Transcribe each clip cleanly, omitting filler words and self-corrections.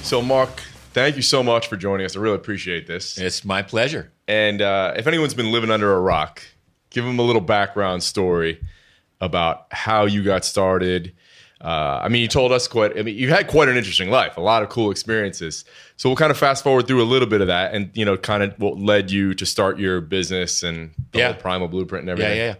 So, Mark, thank you so much for joining us. I really appreciate this. It's my pleasure. And if anyone's been living under a rock, give them a little background story about how you got started. You told us you had quite an interesting life, a lot of cool experiences. So we'll kind of fast forward through a little bit of that and, kind of what led you to start your business and the whole Primal blueprint and everything.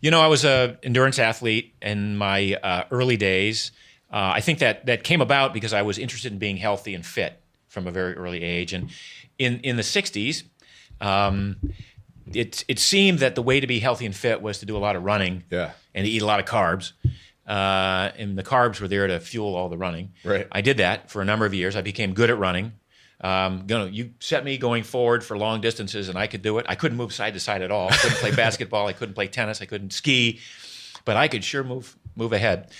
Yeah. I was an endurance athlete in my early days. I think that came about because I was interested in being healthy and fit from a very early age. And in the 60s, it seemed that the way to be healthy and fit was to do a lot of running and to eat a lot of carbs. And the carbs were there to fuel all the running. Right. I did that for a number of years. I became good at running. You set me going forward for long distances, and I could do it. I couldn't move side to side at all. I couldn't play basketball. I couldn't play tennis. I couldn't ski, but I could sure move ahead.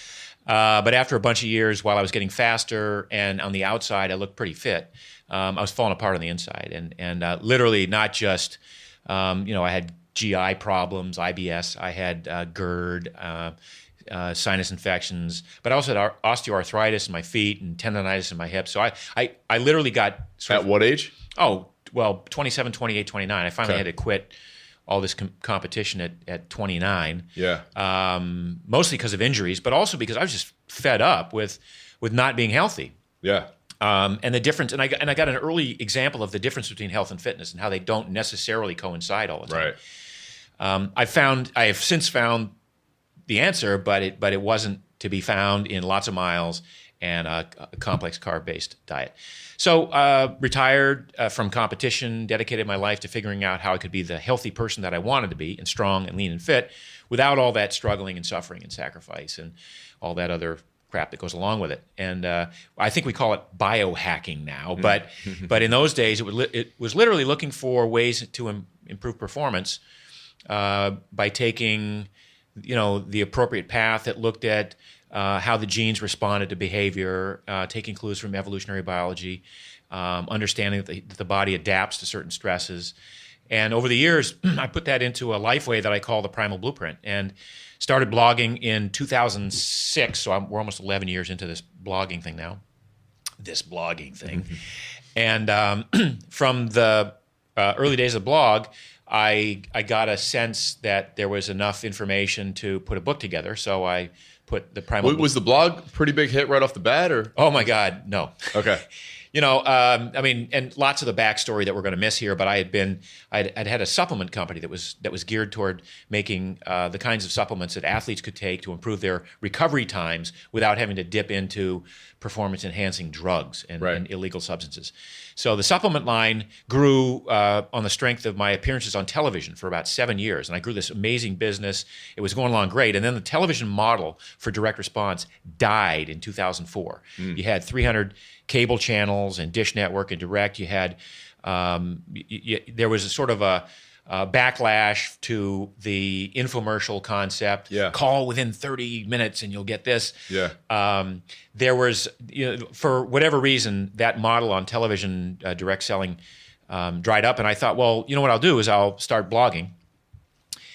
But after a bunch of years, while I was getting faster and on the outside, I looked pretty fit. I was falling apart on the inside, and literally not just, I had GI problems, IBS. I had GERD. Sinus infections, but I also had osteoarthritis in my feet and tendonitis in my hips. So I literally got... At what age? 27, 28, 29. I finally had to quit all this competition at 29. Yeah. Mostly because of injuries, but also because I was just fed up with not being healthy. Yeah. And the difference, and I got an early example of the difference between health and fitness and how they don't necessarily coincide all the time. Right. I have since found the answer, but it wasn't to be found in lots of miles and a complex carb-based diet. So retired from competition, dedicated my life to figuring out how I could be the healthy person that I wanted to be and strong and lean and fit without all that struggling and suffering and sacrifice and all that other crap that goes along with it. And I think we call it biohacking now, but in those days it was literally looking for ways to improve performance by taking the appropriate path that looked at how the genes responded to behavior, taking clues from evolutionary biology, understanding that the body adapts to certain stresses. And over the years, I put that into a life way that I call the Primal Blueprint and started blogging in 2006. So we're almost 11 years into this blogging thing now, And from the early days of the blog, I got a sense that there was enough information to put a book together, so I put the Primal. Was the blog a pretty big hit right off the bat, or? Oh my God, no. Okay. And lots of the backstory that we're going to miss here, but I'd had a supplement company that was geared toward making the kinds of supplements that athletes could take to improve their recovery times without having to dip into performance-enhancing drugs and illegal substances. So the supplement line grew on the strength of my appearances on television for about 7 years, and I grew this amazing business. It was going along great, and then the television model for direct response died in 2004. You had 300 cable channels and Dish Network and Direct. You had there was a sort of a backlash to the infomercial concept. Yeah. Call within 30 minutes and you'll get this. Yeah. There was, for whatever reason, that model on television, direct selling, dried up. And I thought, well, what I'll do is I'll start blogging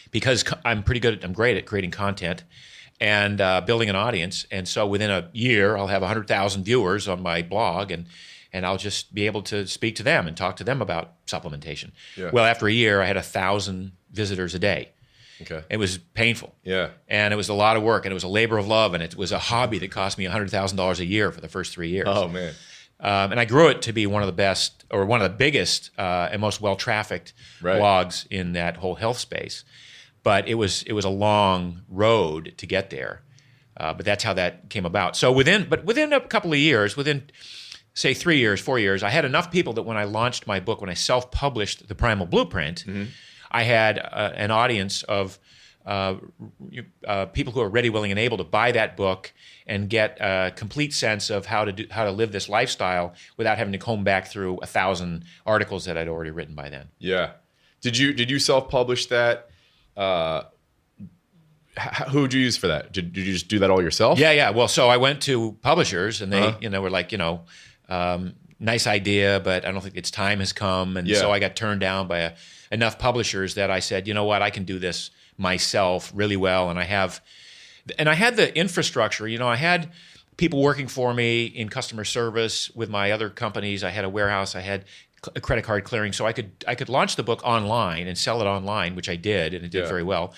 because I'm great at creating content and building an audience. And so within a year, I'll have 100,000 viewers on my blog, and I'll just be able to speak to them and talk to them about supplementation. Yeah. Well, after a year, I had 1,000 visitors a day. Okay. It was painful. Yeah. And it was a lot of work, and it was a labor of love, and it was a hobby that cost me $100,000 a year for the first 3 years. Oh, man. And I grew it to be one of the best, or one of the biggest and most well-trafficked blogs in that whole health space. But it was a long road to get there. But that's how that came about. So within a couple of years, within say 3 years, 4 years, I had enough people that when I launched my book, when I self-published the Primal Blueprint, I had an audience of people who are ready, willing, and able to buy that book and get a complete sense of how to live this lifestyle without having to comb back through 1,000 articles that I'd already written by then. Yeah. Did you self-publish that? Who would you use for that? Did you just do that all yourself? Yeah. Well, so I went to publishers, and they, were like, nice idea, but I don't think its time has come. And so I got turned down by enough publishers that I said, you know what, I can do this myself really well. And I had the infrastructure. I had people working for me in customer service with my other companies. I had a warehouse. I had a credit card clearing, so I could launch the book online and sell it online, which I did, and it did very well.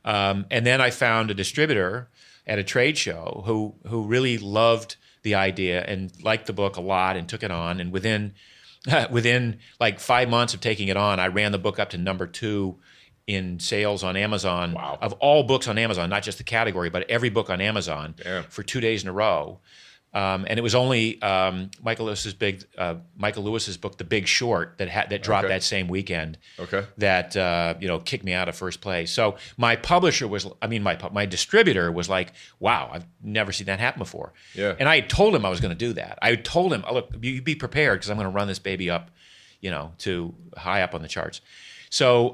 And then I found a distributor at a trade show who really loved the idea and liked the book a lot and took it on. And within like 5 months of taking it on, I ran the book up to number 2 in sales on Amazon. Wow. Of all books on Amazon, not just the category, but every book on Amazon. Damn. For 2 days in a row. And it was only Michael Lewis's book, The Big Short, that dropped that same weekend. Okay. That kicked me out of first place. So my publisher my distributor was like, "Wow, I've never seen that happen before." Yeah. And I told him I was going to do that. I told him, "Look, you be prepared because I'm going to run this baby up, to high up on the charts." So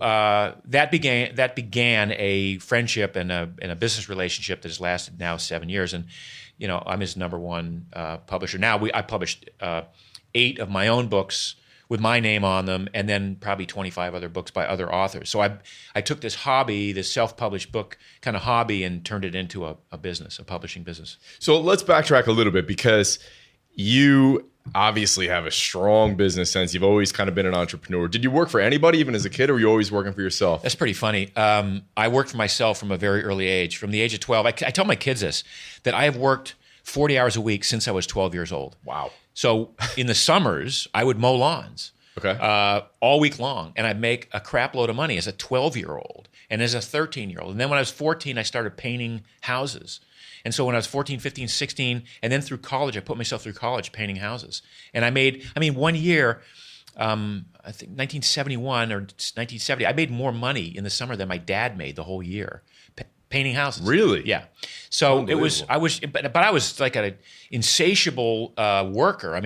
that began a friendship and a business relationship that has lasted now 7 years. And I'm his number one publisher. Now I published 8 of my own books with my name on them, and then probably 25 other books by other authors. So I took this hobby, this self-published book kind of hobby, and turned it into a business, a publishing business. So let's backtrack a little bit, because you obviously have a strong business sense. You've always kind of been an entrepreneur. Did you work for anybody even as a kid, or were you always working for yourself? That's pretty funny. I worked for myself from a very early age. From the age of 12, I tell my kids this, that I have worked 40 hours a week since I was 12 years old. Wow. So in the summers, I would mow lawns all week long, and I'd make a crap load of money as a 12-year-old and as a 13-year-old. And then when I was 14, I started painting houses. And so when I was 14, 15, 16, and then through college, I put myself through college painting houses. And I made, 1 year, I think 1971 or 1970, I made more money in the summer than my dad made the whole year painting houses. Really? Yeah. So but I was like an insatiable worker.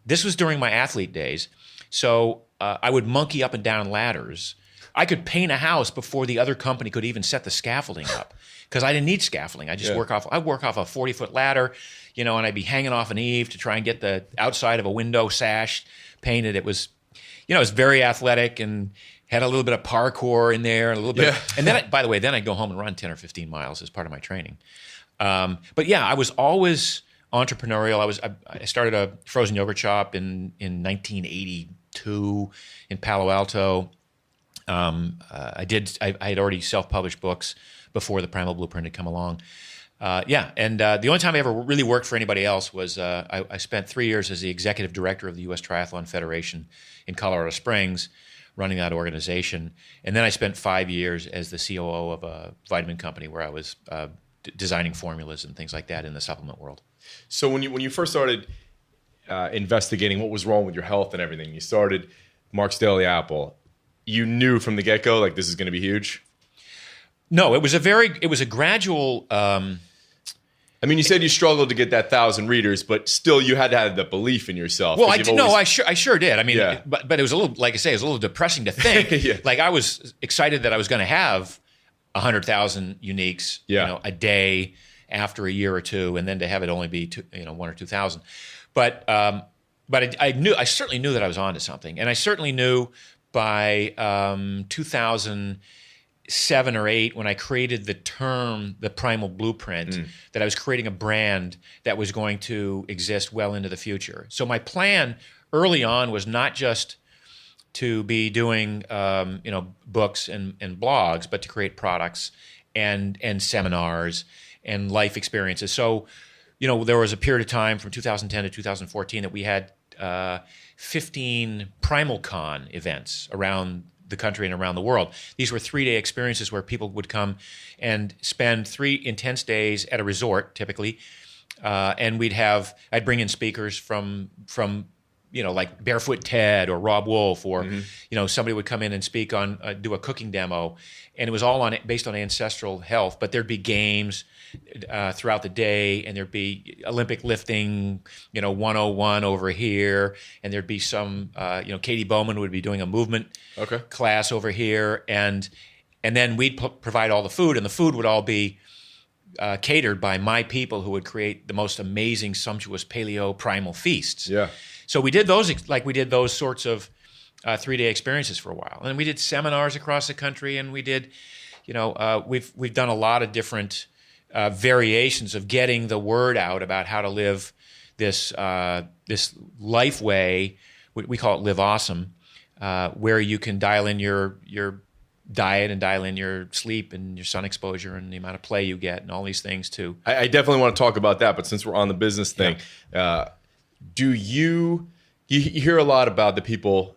This was during my athlete days. So I would monkey up and down ladders. I could paint a house before the other company could even set the scaffolding up, because I didn't need scaffolding. I'd work off a 40-foot ladder, and I'd be hanging off an eave to try and get the outside of a window sash painted. It was, it was very athletic and had a little bit of parkour in there, and a little bit. Yeah. And then, by the way, I'd go home and run 10 or 15 miles as part of my training. But yeah, I was always entrepreneurial. I started a frozen yogurt shop in 1982 in Palo Alto. I had already self-published books before the Primal Blueprint had come along. And the only time I ever really worked for anybody else was I spent 3 years as the executive director of the U.S. Triathlon Federation in Colorado Springs, running that organization. And then I spent 5 years as the COO of a vitamin company where I was designing formulas and things like that in the supplement world. So when you first started investigating what was wrong with your health and everything, you started Mark's Daily Apple. You knew from the get-go, like, this is going to be huge? No, it was a gradual. You said you struggled to get that 1,000 readers, but still you had to have the belief in yourself. Well, I sure did. But it was a little, like I say, it was a little depressing to think. Yeah. Like, I was excited that I was going to have 100,000 uniques, a day after a year or two, and then to have it only be 1 or 2,000. But I certainly knew that I was onto something, and I certainly knew by 2007 or 8, when I created the term, the Primal Blueprint, that I was creating a brand that was going to exist well into the future. So my plan early on was not just to be doing books and blogs, but to create products and seminars and life experiences. So, there was a period of time from 2010 to 2014 that we had 15 PrimalCon events around the country and around the world. These were 3-day experiences where people would come and spend 3 intense days at a resort, typically, and I'd bring in speakers from like Barefoot Ted or Rob Wolf, or somebody would come in and speak on do a cooking demo, and it was all based on ancestral health. But there'd be games throughout the day, and there'd be Olympic lifting, 101 over here, and there'd be some, Katie Bowman would be doing a movement class over here, and then we'd provide all the food, and the food would all be catered by my people who would create the most amazing, sumptuous paleo primal feasts. Yeah. So we did those sorts of 3-day experiences for a while, and we did seminars across the country, and we did, we've done a lot of different variations of getting the word out about how to live this life way. We call it Live Awesome, where you can dial in your diet and dial in your sleep and your sun exposure and the amount of play you get and all these things too. I definitely want to talk about that, but since we're on the business thing, do you hear a lot about the people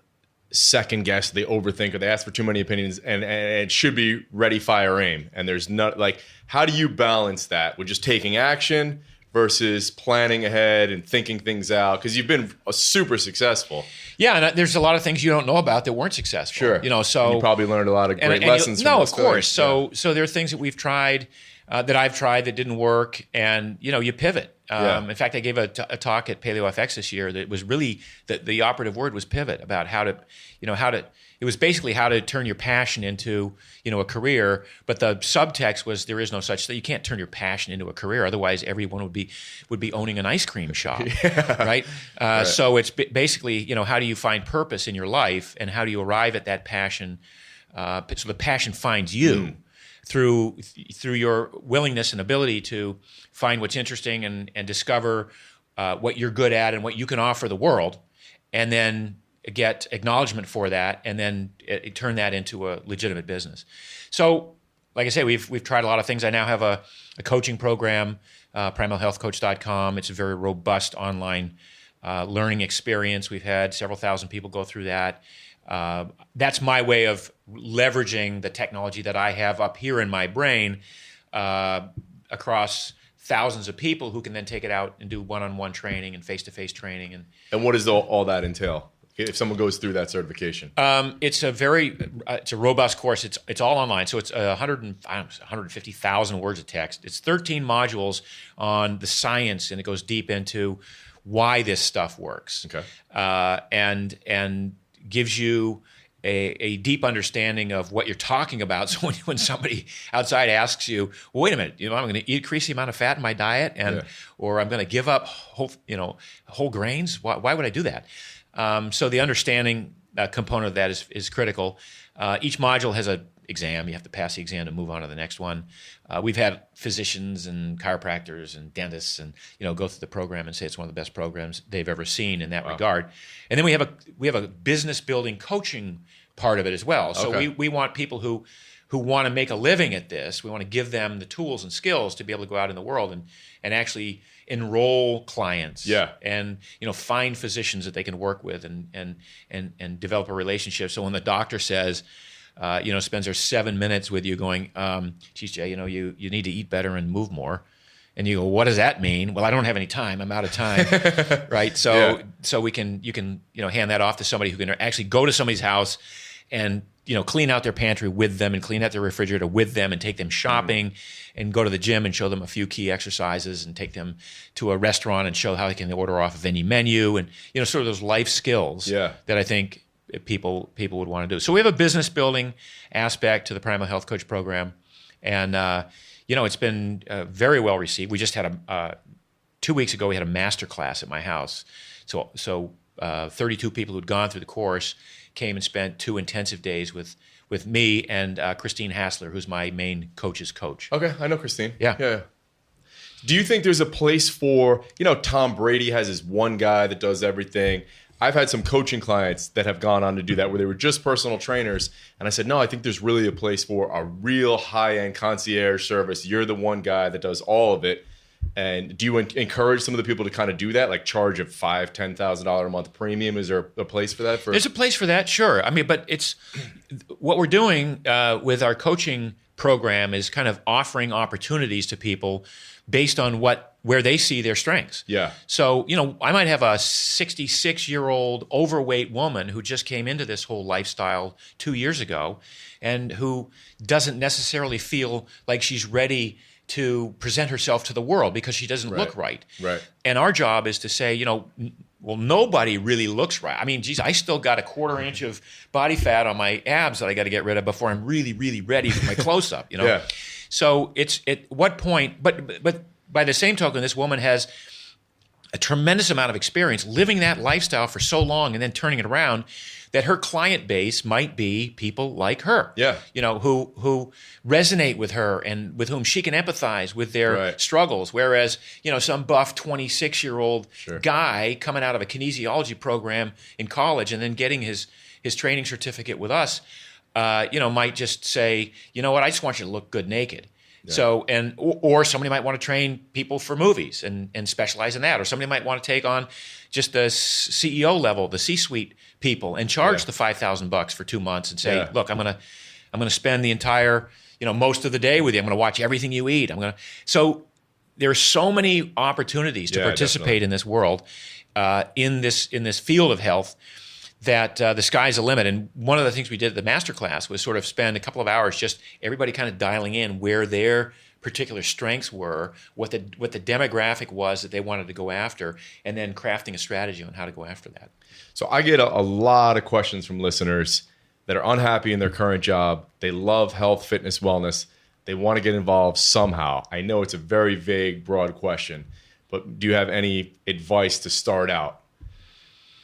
second guess, they overthink, or they ask for too many opinions, and it should be ready, fire, aim. And there's not, like, how do you balance that with just taking action versus planning ahead and thinking things out? Because you've been super successful. Yeah, and there's a lot of things you don't know about that weren't successful. Sure. So and you probably learned a lot of great lessons from No, those of course. things. So there are things that we've tried, that I've tried that didn't work, and you pivot. In fact, I gave a talk at Paleo FX this year that was really the operative word was pivot, about how to it was basically how to turn your passion into a career. But the subtext was there is no such thing. You can't turn your passion into a career, otherwise everyone would be owning an ice cream shop, right? Right? So it's basically how do you find purpose in your life, and how do you arrive at that passion? So the passion finds you. Through your willingness and ability to find what's interesting and discover what you're good at and what you can offer the world, and then get acknowledgement for that, and then turn that into a legitimate business. So, like I say, we've tried a lot of things. I now have a coaching program, primalhealthcoach.com. It's a very robust online learning experience. We've had several thousand people go through that. That's my way of leveraging the technology that I have up here in my brain across thousands of people who can then take it out and do one-on-one training and face-to-face training. And what does all that entail if someone goes through that certification? It's a robust course. It's all online, so it's 150,000 words of text. It's 13 modules on the science, and it goes deep into why this stuff works. Okay, and gives you a deep understanding of what you're talking about. So when somebody outside asks you, well, wait a minute, I'm going to increase the amount of fat in my diet, or I'm going to give up whole grains. Why would I do that? So the understanding component of that is critical. Each module has an exam. You have to pass the exam to move on to the next one. We've had physicians and chiropractors and dentists and go through the program and say it's one of the best programs they've ever seen in that regard. And then we have a business building coaching part of it as well. So we want people who want to make a living at this. We want to give them the tools and skills to be able to go out in the world and actually enroll clients. And find physicians that they can work with and develop a relationship. So when the doctor says, spends their 7 minutes with you going, geez, Jay, you need to eat better and move more. And you go, what does that mean? Well, I don't have any time. I'm out of time, right? So you can hand that off to somebody who can actually go to somebody's house and clean out their pantry with them and clean out their refrigerator with them and take them shopping and go to the gym and show them a few key exercises and take them to a restaurant and show how they can order off of any menu and sort of those life skills that I think people would want to do. So we have a business building aspect to the Primal Health Coach program, and it's been very well received. We just had 2 weeks ago we had a master class at my house. So 32 people who'd gone through the course came and spent 2 intensive days with me and Christine Hassler, who's my main coach's coach. Okay, I know Christine. Yeah. Do you think there's a place for, Tom Brady has his one guy that does everything. I've had some coaching clients that have gone on to do that where they were just personal trainers. And I said, no, I think there's really a place for a real high-end concierge service. You're the one guy that does all of it. And do you encourage some of the people to kind of do that, like charge a $5,000, $10,000 a month premium? Is there a place for that? There's a place for that, sure. I mean, but it's what we're doing with our coaching program is kind of offering opportunities to people based on where they see their strengths. Yeah. So, I might have a 66-year-old overweight woman who just came into this whole lifestyle 2 years ago and who doesn't necessarily feel like she's ready to present herself to the world because she doesn't look right. Right. And our job is to say, well, nobody really looks right. I mean, geez, I still got a 1/4 inch of body fat on my abs that I got to get rid of before I'm really, really ready for my close-up, Yeah. So it's at what point, but by the same token, this woman has a tremendous amount of experience living that lifestyle for so long and then turning it around, that her client base might be people like her, Yeah. who resonate with her and with whom she can empathize with their struggles. Whereas, some buff 26-year-old guy coming out of a kinesiology program in college and then getting his training certificate with us, might just say, you know what, I just want you to look good naked. Yeah. So, or somebody might want to train people for movies and specialize in that, or somebody might want to take on just the CEO level, the C-suite people, and charge the $5,000 for 2 months and say, look, I'm gonna spend the entire, most of the day with you. I'm gonna watch everything you eat. So there's so many opportunities to participate in this world, in this field of health, that the sky's the limit. And one of the things we did at the masterclass was sort of spend a couple of hours just everybody kind of dialing in where their particular strengths were, what the demographic was that they wanted to go after, and then crafting a strategy on how to go after that. So I get a lot of questions from listeners that are unhappy in their current job. They love health, fitness, wellness. They want to get involved somehow. I know it's a very vague, broad question, but do you have any advice to start out?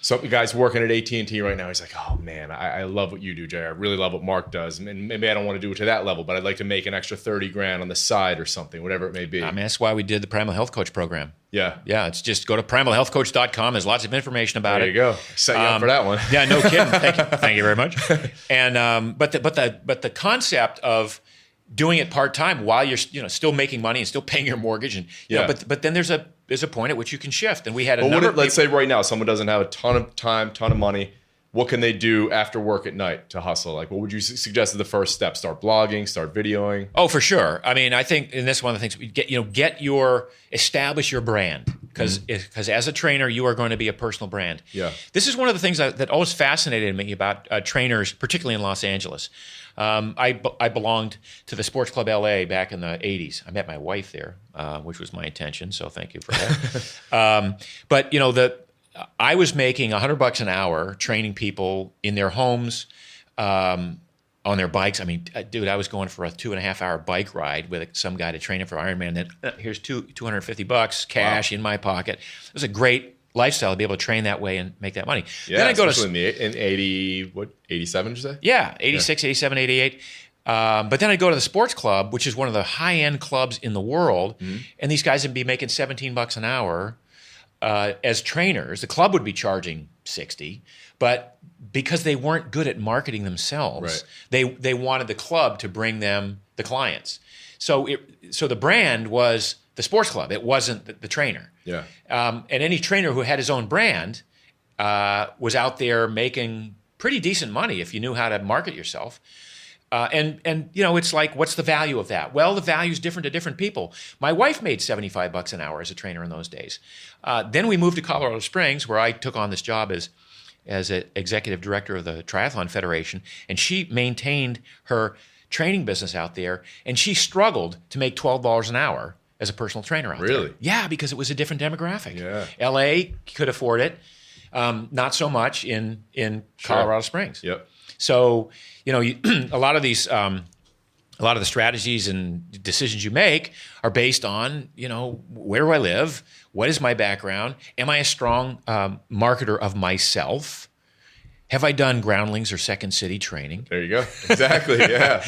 Some guy's working at AT&T right now. He's like, oh, man, I love what you do, Jay. I really love what Mark does. And maybe I don't want to do it to that level, but I'd like to make an extra $30,000 on the side or something, whatever it may be. I mean, that's why we did the Primal Health Coach program. Yeah. Yeah, it's just go to primalhealthcoach.com. There's lots of information about it. There you go. Set you up for that one. Yeah, no kidding. Thank you very much. And but the concept of doing it part-time while you're still making money and still paying your mortgage, and but then there's a point at which you can shift. And we had let's say right now someone doesn't have a ton of time, ton of money. What can they do after work at night to hustle? Like, what would you suggest as the first step? Start blogging, start videoing? Oh, for sure. I mean, I think, and that's one of the things, establish your brand. Because as a trainer, you are going to be a personal brand. Yeah. This is one of the things that always fascinated me about trainers, particularly in Los Angeles. I belonged to the Sports Club LA back in the 80s. I met my wife there, which was my intention, so thank you for that. But, I was making $100 an hour training people in their homes, on their bikes. I mean, dude, I was going for a 2.5-hour bike ride with some guy to train him for Ironman. Then here's $250 cash in my pocket. It was a great lifestyle to be able to train that way and make that money. Yeah, then I go especially in 87, did you say? Yeah, 86, 87, 88. But then I'd go to the sports club, which is one of the high-end clubs in the world, and these guys would be making $17 an hour as trainers. The club would be charging $60, but because they weren't good at marketing themselves, they wanted the club to bring them the clients. So the brand was the sports club. It wasn't the trainer. Yeah. And any trainer who had his own brand was out there making pretty decent money if you knew how to market yourself. And it's like, what's the value of that? Well, the value is different to different people. My wife made $75 an hour as a trainer in those days. Then we moved to Colorado Springs, where I took on this job as an executive director of the Triathlon Federation, and she maintained her training business out there, and she struggled to make $12 an hour as a personal trainer out there. Really? Yeah, because it was a different demographic. Yeah. LA could afford it, not so much in Colorado Springs. Yep. So, a lot of these, a lot of the strategies and decisions you make are based on, where do I live? What is my background? Am I a strong marketer of myself? Have I done groundlings or second city training? There you go. Exactly. Yeah.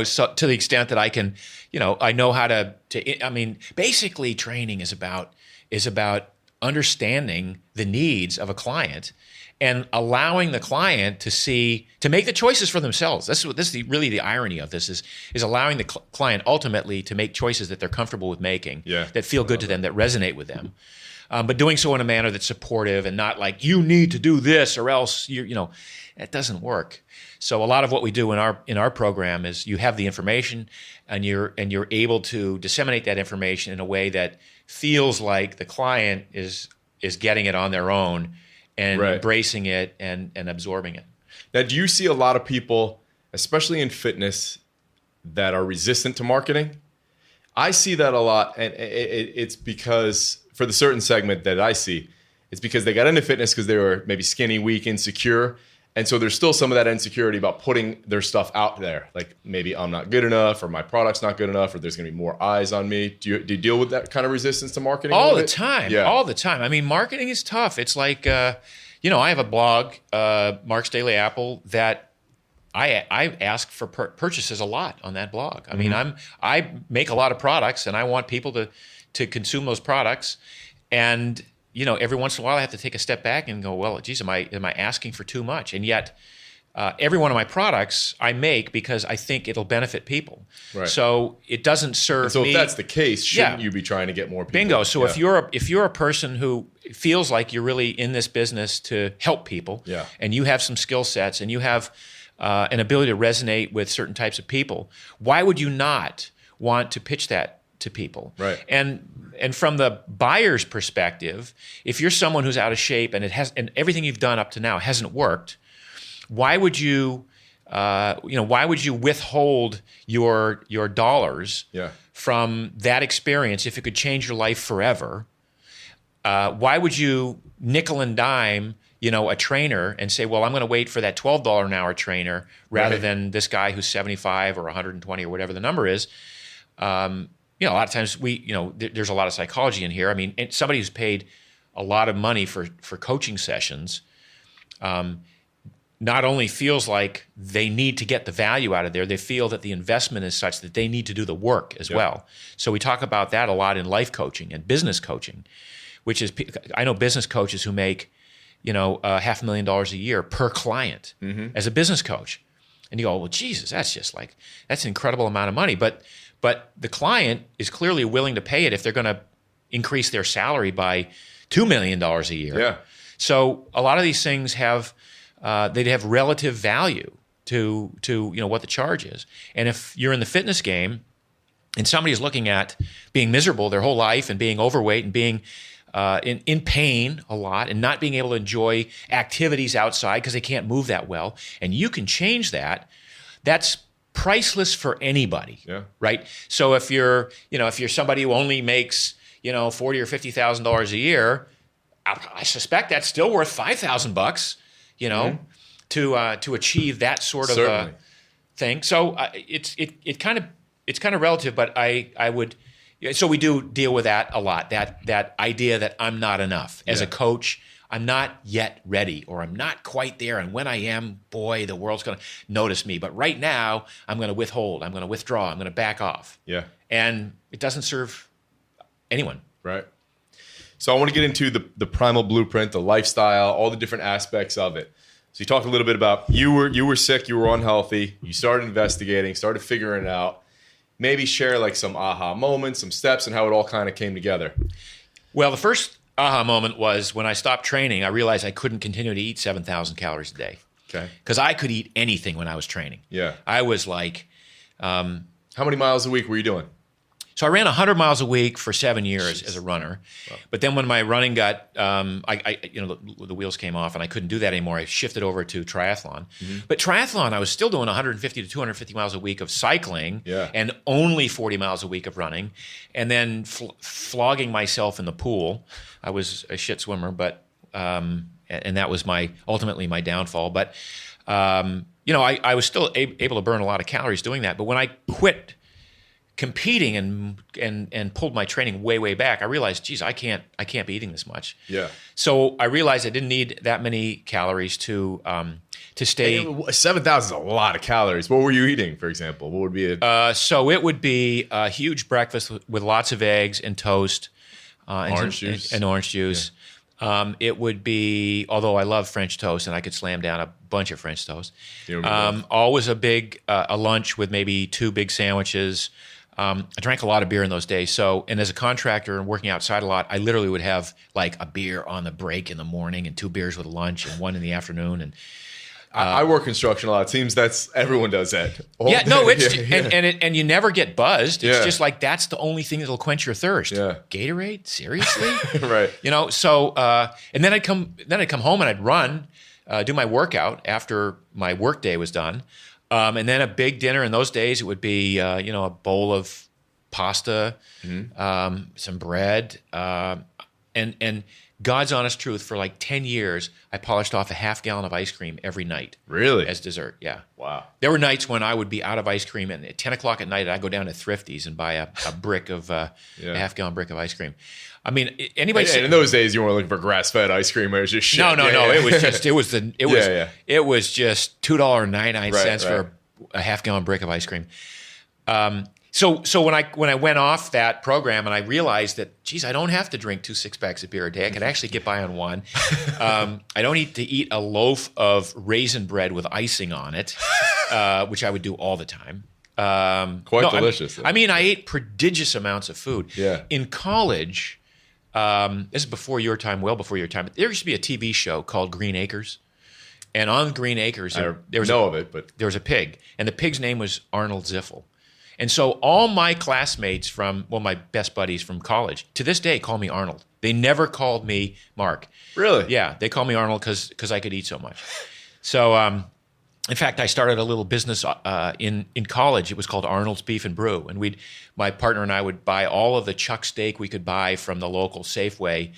So to the extent that I can, I know how to. Basically, training is about understanding the needs of a client and allowing the client to make the choices for themselves. This is really the irony of this is allowing the client ultimately to make choices that they're comfortable with making, that feel good to them, that resonate with them. But doing so in a manner that's supportive and not like, you need to do this or else that doesn't work. So a lot of what we do in our program is you have the information and you're able to disseminate that information in a way that feels like the client is getting it on their own and embracing it and absorbing it. Now, do you see a lot of people, especially in fitness, that are resistant to marketing? I see that a lot, and it's because, for the certain segment that I see, it's because they got into fitness because they were maybe skinny, weak, insecure, And so there's still some of that insecurity about putting their stuff out there. Like maybe I'm not good enough, or my product's not good enough, or there's going to be more eyes on me. Do you deal with that kind of resistance to marketing? All the time. Yeah. All the time. I mean, marketing is tough. It's like, I have a blog, Mark's Daily Apple, that I ask for purchases a lot on that blog. I mean, I make a lot of products, and I want people to consume those products. And every once in a while I have to take a step back and go, well, geez, am I asking for too much? And yet every one of my products I make because I think it'll benefit people. Right. So it doesn't serve and so me. If that's the case, shouldn't you be trying to get more people? Bingo. So if you're a person who feels like you're really in this business to help people, and you have some skill sets and you have an ability to resonate with certain types of people, why would you not want to pitch that to people? Right. And from the buyer's perspective, if you're someone who's out of shape and and everything you've done up to now hasn't worked, why would you withhold your dollars from that experience if it could change your life forever? Why would you nickel and dime a trainer and say, well, I'm going to wait for that $12 an hour trainer rather than this guy who's 75 or 120 or whatever the number is? A lot of times there's a lot of psychology in here. I mean, somebody who's paid a lot of money for coaching sessions not only feels like they need to get the value out of there, they feel that the investment is such that they need to do the work as well. So we talk about that a lot in life coaching and business coaching, which is, I know business coaches who make, $500,000 a year per client as a business coach. And you go, well, Jesus, that's an incredible amount of money. But the client is clearly willing to pay it if they're going to increase their salary by $2 million a year. Yeah. So a lot of these things have relative value to what the charge is. And if you're in the fitness game and somebody is looking at being miserable their whole life and being overweight and being in pain a lot and not being able to enjoy activities outside because they can't move that well, and you can change that, that's priceless for anybody, right? So if you're somebody who only makes $40,000 or $50,000 a year, I suspect that's still worth $5,000, to achieve that sort of a thing. So it's kind of relative, but I would. So we do deal with that a lot. That idea that I'm not enough as a coach. I'm not yet ready, or I'm not quite there. And when I am, boy, the world's going to notice me. But right now, I'm going to withhold. I'm going to withdraw. I'm going to back off. Yeah. And it doesn't serve anyone. Right. So I want to get into the Primal blueprint, the lifestyle, all the different aspects of it. So you talked a little bit about you were sick, you were unhealthy, you started investigating, started figuring it out. Maybe share like some aha moments, some steps, and how it all kind of came together. Well, the first aha moment was when I stopped training. I realized I couldn't continue to eat 7,000 calories a day. Okay. Because I could eat anything when I was training. Yeah. I was like, how many miles a week were you doing? So I ran 100 miles a week for 7 years as a runner. Wow. But then when my running got, the wheels came off and I couldn't do that anymore, I shifted over to triathlon. Mm-hmm. But triathlon, I was still doing 150 to 250 miles a week of cycling and only 40 miles a week of running, and then flogging myself in the pool. I was a shit swimmer, but and that was ultimately my downfall. But I was still able to burn a lot of calories doing that. But when I quit competing and pulled my training way back, I realized, geez, I can't be eating this much. Yeah. So I realized I didn't need that many calories to stay. 7,000 is a lot of calories. What were you eating, for example? What would be so it would be a huge breakfast with lots of eggs and toast, orange juice. And orange juice. Yeah. It would be, although I love French toast and I could slam down a bunch of French toast. Always a big a lunch with maybe 2 big sandwiches. I drank a lot of beer in those days. And as a contractor and working outside a lot, I literally would have like a beer on the break in the morning and 2 beers with lunch and 1 in the afternoon. And I work construction a lot. It seems everyone does that. And you never get buzzed. It's just like that's the only thing that'll quench your thirst. Yeah. Gatorade, seriously? Right. And then I'd come home and I'd run, do my workout after my work day was done. And then a big dinner. In those days, it would be a bowl of pasta, some bread, and God's honest truth, for like 10 years, I polished off a half gallon of ice cream every night. Really? As dessert, yeah. Wow. There were nights when I would be out of ice cream, and at 10 o'clock at night, I'd go down to Thrifty's and buy a brick of, a half gallon brick of ice cream. I mean, anybody. And in those days, you weren't looking for grass-fed ice cream. It was just shit. No. It was just it was just $2.99 for a half gallon brick of ice cream. So when I went off that program and I realized that, geez, I don't have to drink 2 6-packs of beer a day. I could actually get by on one. I don't need to eat a loaf of raisin bread with icing on it, which I would do all the time. Quite delicious. I mean, I ate prodigious amounts of food. Yeah. In college, this is before your time, well before your time. There used to be a TV show called Green Acres. And on Green Acres, there was a pig. And the pig's name was Arnold Ziffel. And so all my classmates my best buddies from college, to this day, call me Arnold. They never called me Mark. Really? Yeah, they call me Arnold because I could eat so much. So, in fact, I started a little business in college. It was called Arnold's Beef and Brew. And my partner and I would buy all of the chuck steak we could buy from the local Safeway.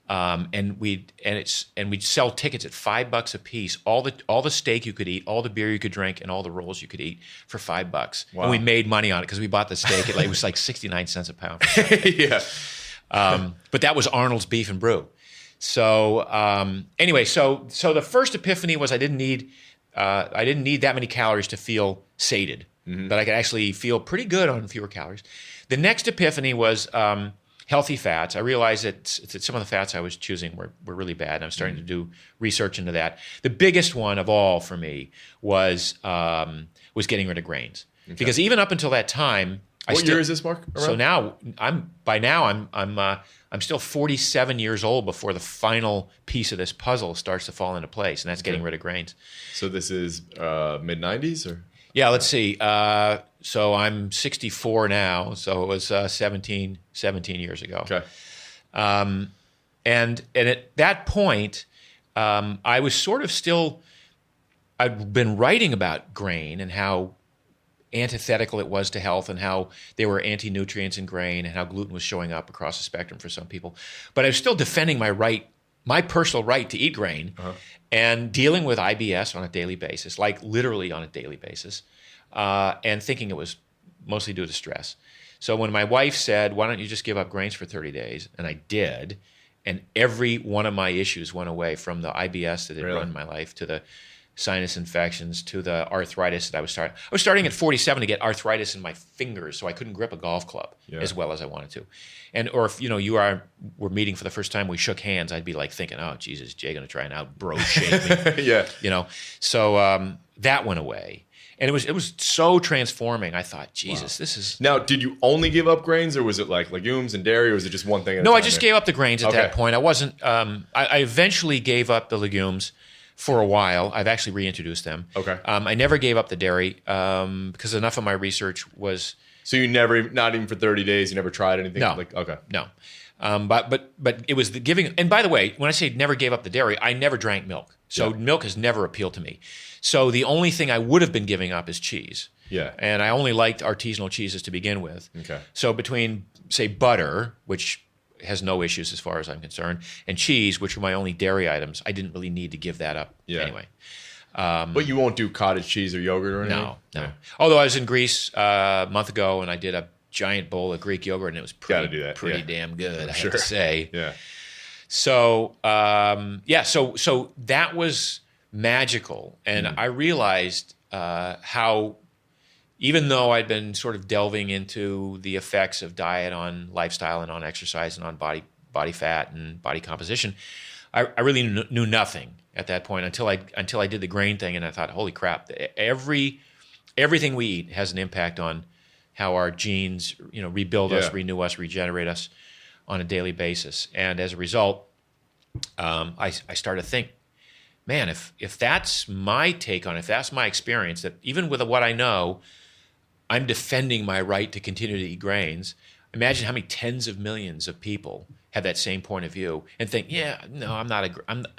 And we'd sell tickets at $5 a piece. All the steak you could eat, all the beer you could drink, and all the rolls you could eat for $5. Wow. And we made money on it because we bought the steak. It was like 69 cents a pound. Yeah. But that was Arnold's Beef and Brew. So anyway, so the first epiphany was I didn't need that many calories to feel sated. Mm-hmm. That I could actually feel pretty good on fewer calories. The next epiphany was healthy fats. I realized that some of the fats I was choosing were really bad, and I'm starting to do research into that. The biggest one of all for me was getting rid of grains, because even up until that time, what year is this, Mark? Around? So now I'm still 47 years old before the final piece of this puzzle starts to fall into place, and that's getting rid of grains. So this is mid-90s, or? Yeah, let's see. So I'm 64 now, so it was 17 years ago. Okay. And at that point, I was sort of still, I'd been writing about grain and how antithetical it was to health, and how there were anti-nutrients in grain, and how gluten was showing up across the spectrum for some people. But I was still defending my personal right to eat grain, and dealing with IBS on a daily basis, like literally on a daily basis, and thinking it was mostly due to stress. So when my wife said, why don't you just give up grains for 30 days? And I did. And every one of my issues went away, from the IBS that had run my life, to the sinus infections, to the arthritis that I was starting. I was starting at 47 to get arthritis in my fingers, so I couldn't grip a golf club as well as I wanted to. Or if we're meeting for the first time, we shook hands, I'd be like thinking, oh, Jesus, Jay going to try and out-bro shake me. Yeah. So that went away. And it was so transforming. I thought, Jesus, this is... Now, did you only give up grains, or was it like legumes and dairy, or was it just one thing at a No, time? I just gave up the grains at that point. I wasn't... I eventually gave up the legumes for a while. I've actually reintroduced them. Okay. I never gave up the dairy because enough of my research was... So you never, not even for 30 days, you never tried anything? No. No. But it was the giving... And by the way, when I say never gave up the dairy, I never drank milk. So milk has never appealed to me. So the only thing I would have been giving up is cheese. Yeah. And I only liked artisanal cheeses to begin with. Okay. So between, say, butter, which has no issues as far as I'm concerned, and cheese, which were my only dairy items, I didn't really need to give that up anyway. But you won't do cottage cheese or yogurt or anything? No. Yeah. Although I was in Greece a month ago, and I did a giant bowl of Greek yogurt, and it was pretty damn good, I have to say. Yeah. So, so that was magical. And I realized how, even though I'd been sort of delving into the effects of diet on lifestyle and on exercise and on body fat and body composition, I really knew nothing at that point until I did the grain thing, and I thought, holy crap, everything we eat has an impact on how our genes, rebuild us, renew us, regenerate us on a daily basis. And as a result, I started to think, man, if that's my take on it, if that's my experience, that even with what I know, I'm defending my right to continue to eat grains. Imagine how many tens of millions of people have that same point of view and think,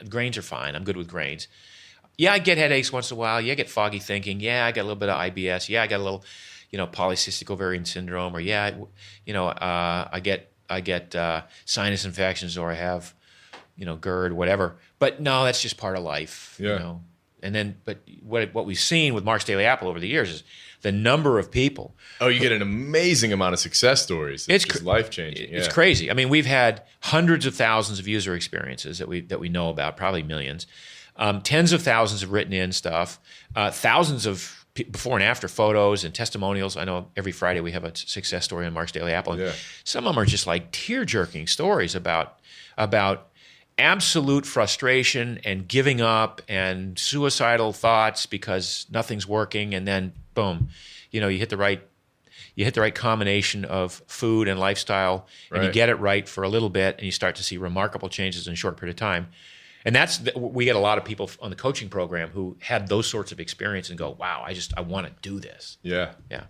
grains are fine. I'm good with grains. Yeah, I get headaches once in a while. Yeah, I get foggy thinking. Yeah, I got a little bit of IBS. Yeah, I got a little, polycystic ovarian syndrome. Or I get sinus infections, or I have GERD, whatever. But no, that's just part of life. Yeah. And then, but what we've seen with Mark's Daily Apple over the years is the number of people. Oh, you get an amazing amount of success stories. It's just life-changing. It's crazy. I mean, we've had hundreds of thousands of user experiences that we know about, probably millions. Tens of thousands have written in stuff. Thousands of before and after photos and testimonials. I know every Friday we have a success story on Mark's Daily Apple. And some of them are just like tear-jerking stories about absolute frustration and giving up and suicidal thoughts because nothing's working, and then boom, you hit the right combination of food and lifestyle, and you get it right for a little bit, and you start to see remarkable changes in a short period of time. And we get a lot of people on the coaching program who had those sorts of experience and go, wow, I want to do this. Yeah. Yeah.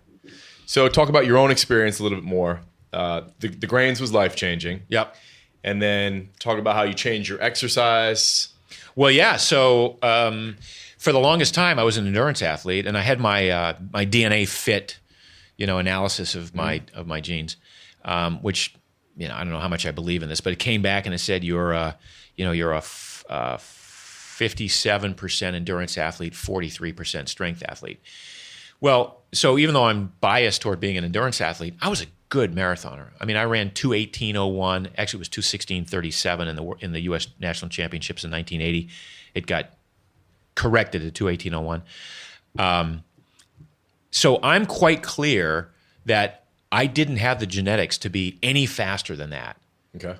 So talk about your own experience a little bit more. The grains was life-changing. Yep. And then talk about how you changed your exercise. Well, yeah. So for the longest time, I was an endurance athlete, and I had my DNA fit, analysis of my genes, which I don't know how much I believe in this, but it came back and it said you're a 57% endurance athlete, 43% strength athlete. Well, so even though I'm biased toward being an endurance athlete, I was a good marathoner. I mean, I ran 2:18:01. Actually, it was 2:16:37 in the U.S. National Championships in 1980. It got corrected to 2:18:01. So I'm quite clear that I didn't have the genetics to be any faster than that. Okay.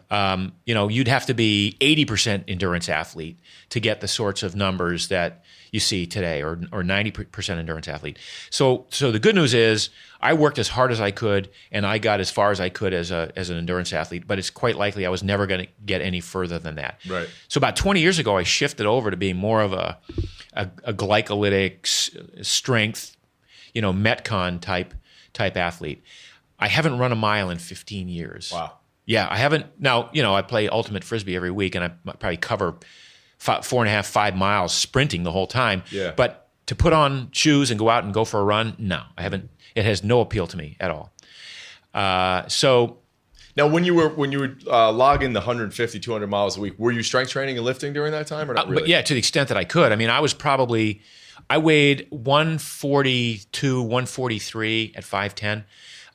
You'd have to be 80% endurance athlete to get the sorts of numbers that you see today, or 90% endurance athlete. So the good news is I worked as hard as I could, and I got as far as I could as an endurance athlete, but it's quite likely I was never going to get any further than that. Right. So about 20 years ago, I shifted over to being more of a glycolytic strength, Metcon type athlete. I haven't run a mile in 15 years. Wow. Yeah, I haven't. Now, I play ultimate Frisbee every week, and I probably cover 4.5, 5 miles sprinting the whole time. Yeah. But to put on shoes and go out and go for a run, no, I haven't. It has no appeal to me at all. So now, when you would log in the 150, 200 miles a week, were you strength training and lifting during that time, or not really? But yeah, to the extent that I could. I mean, I weighed 142, 143 at 5'10".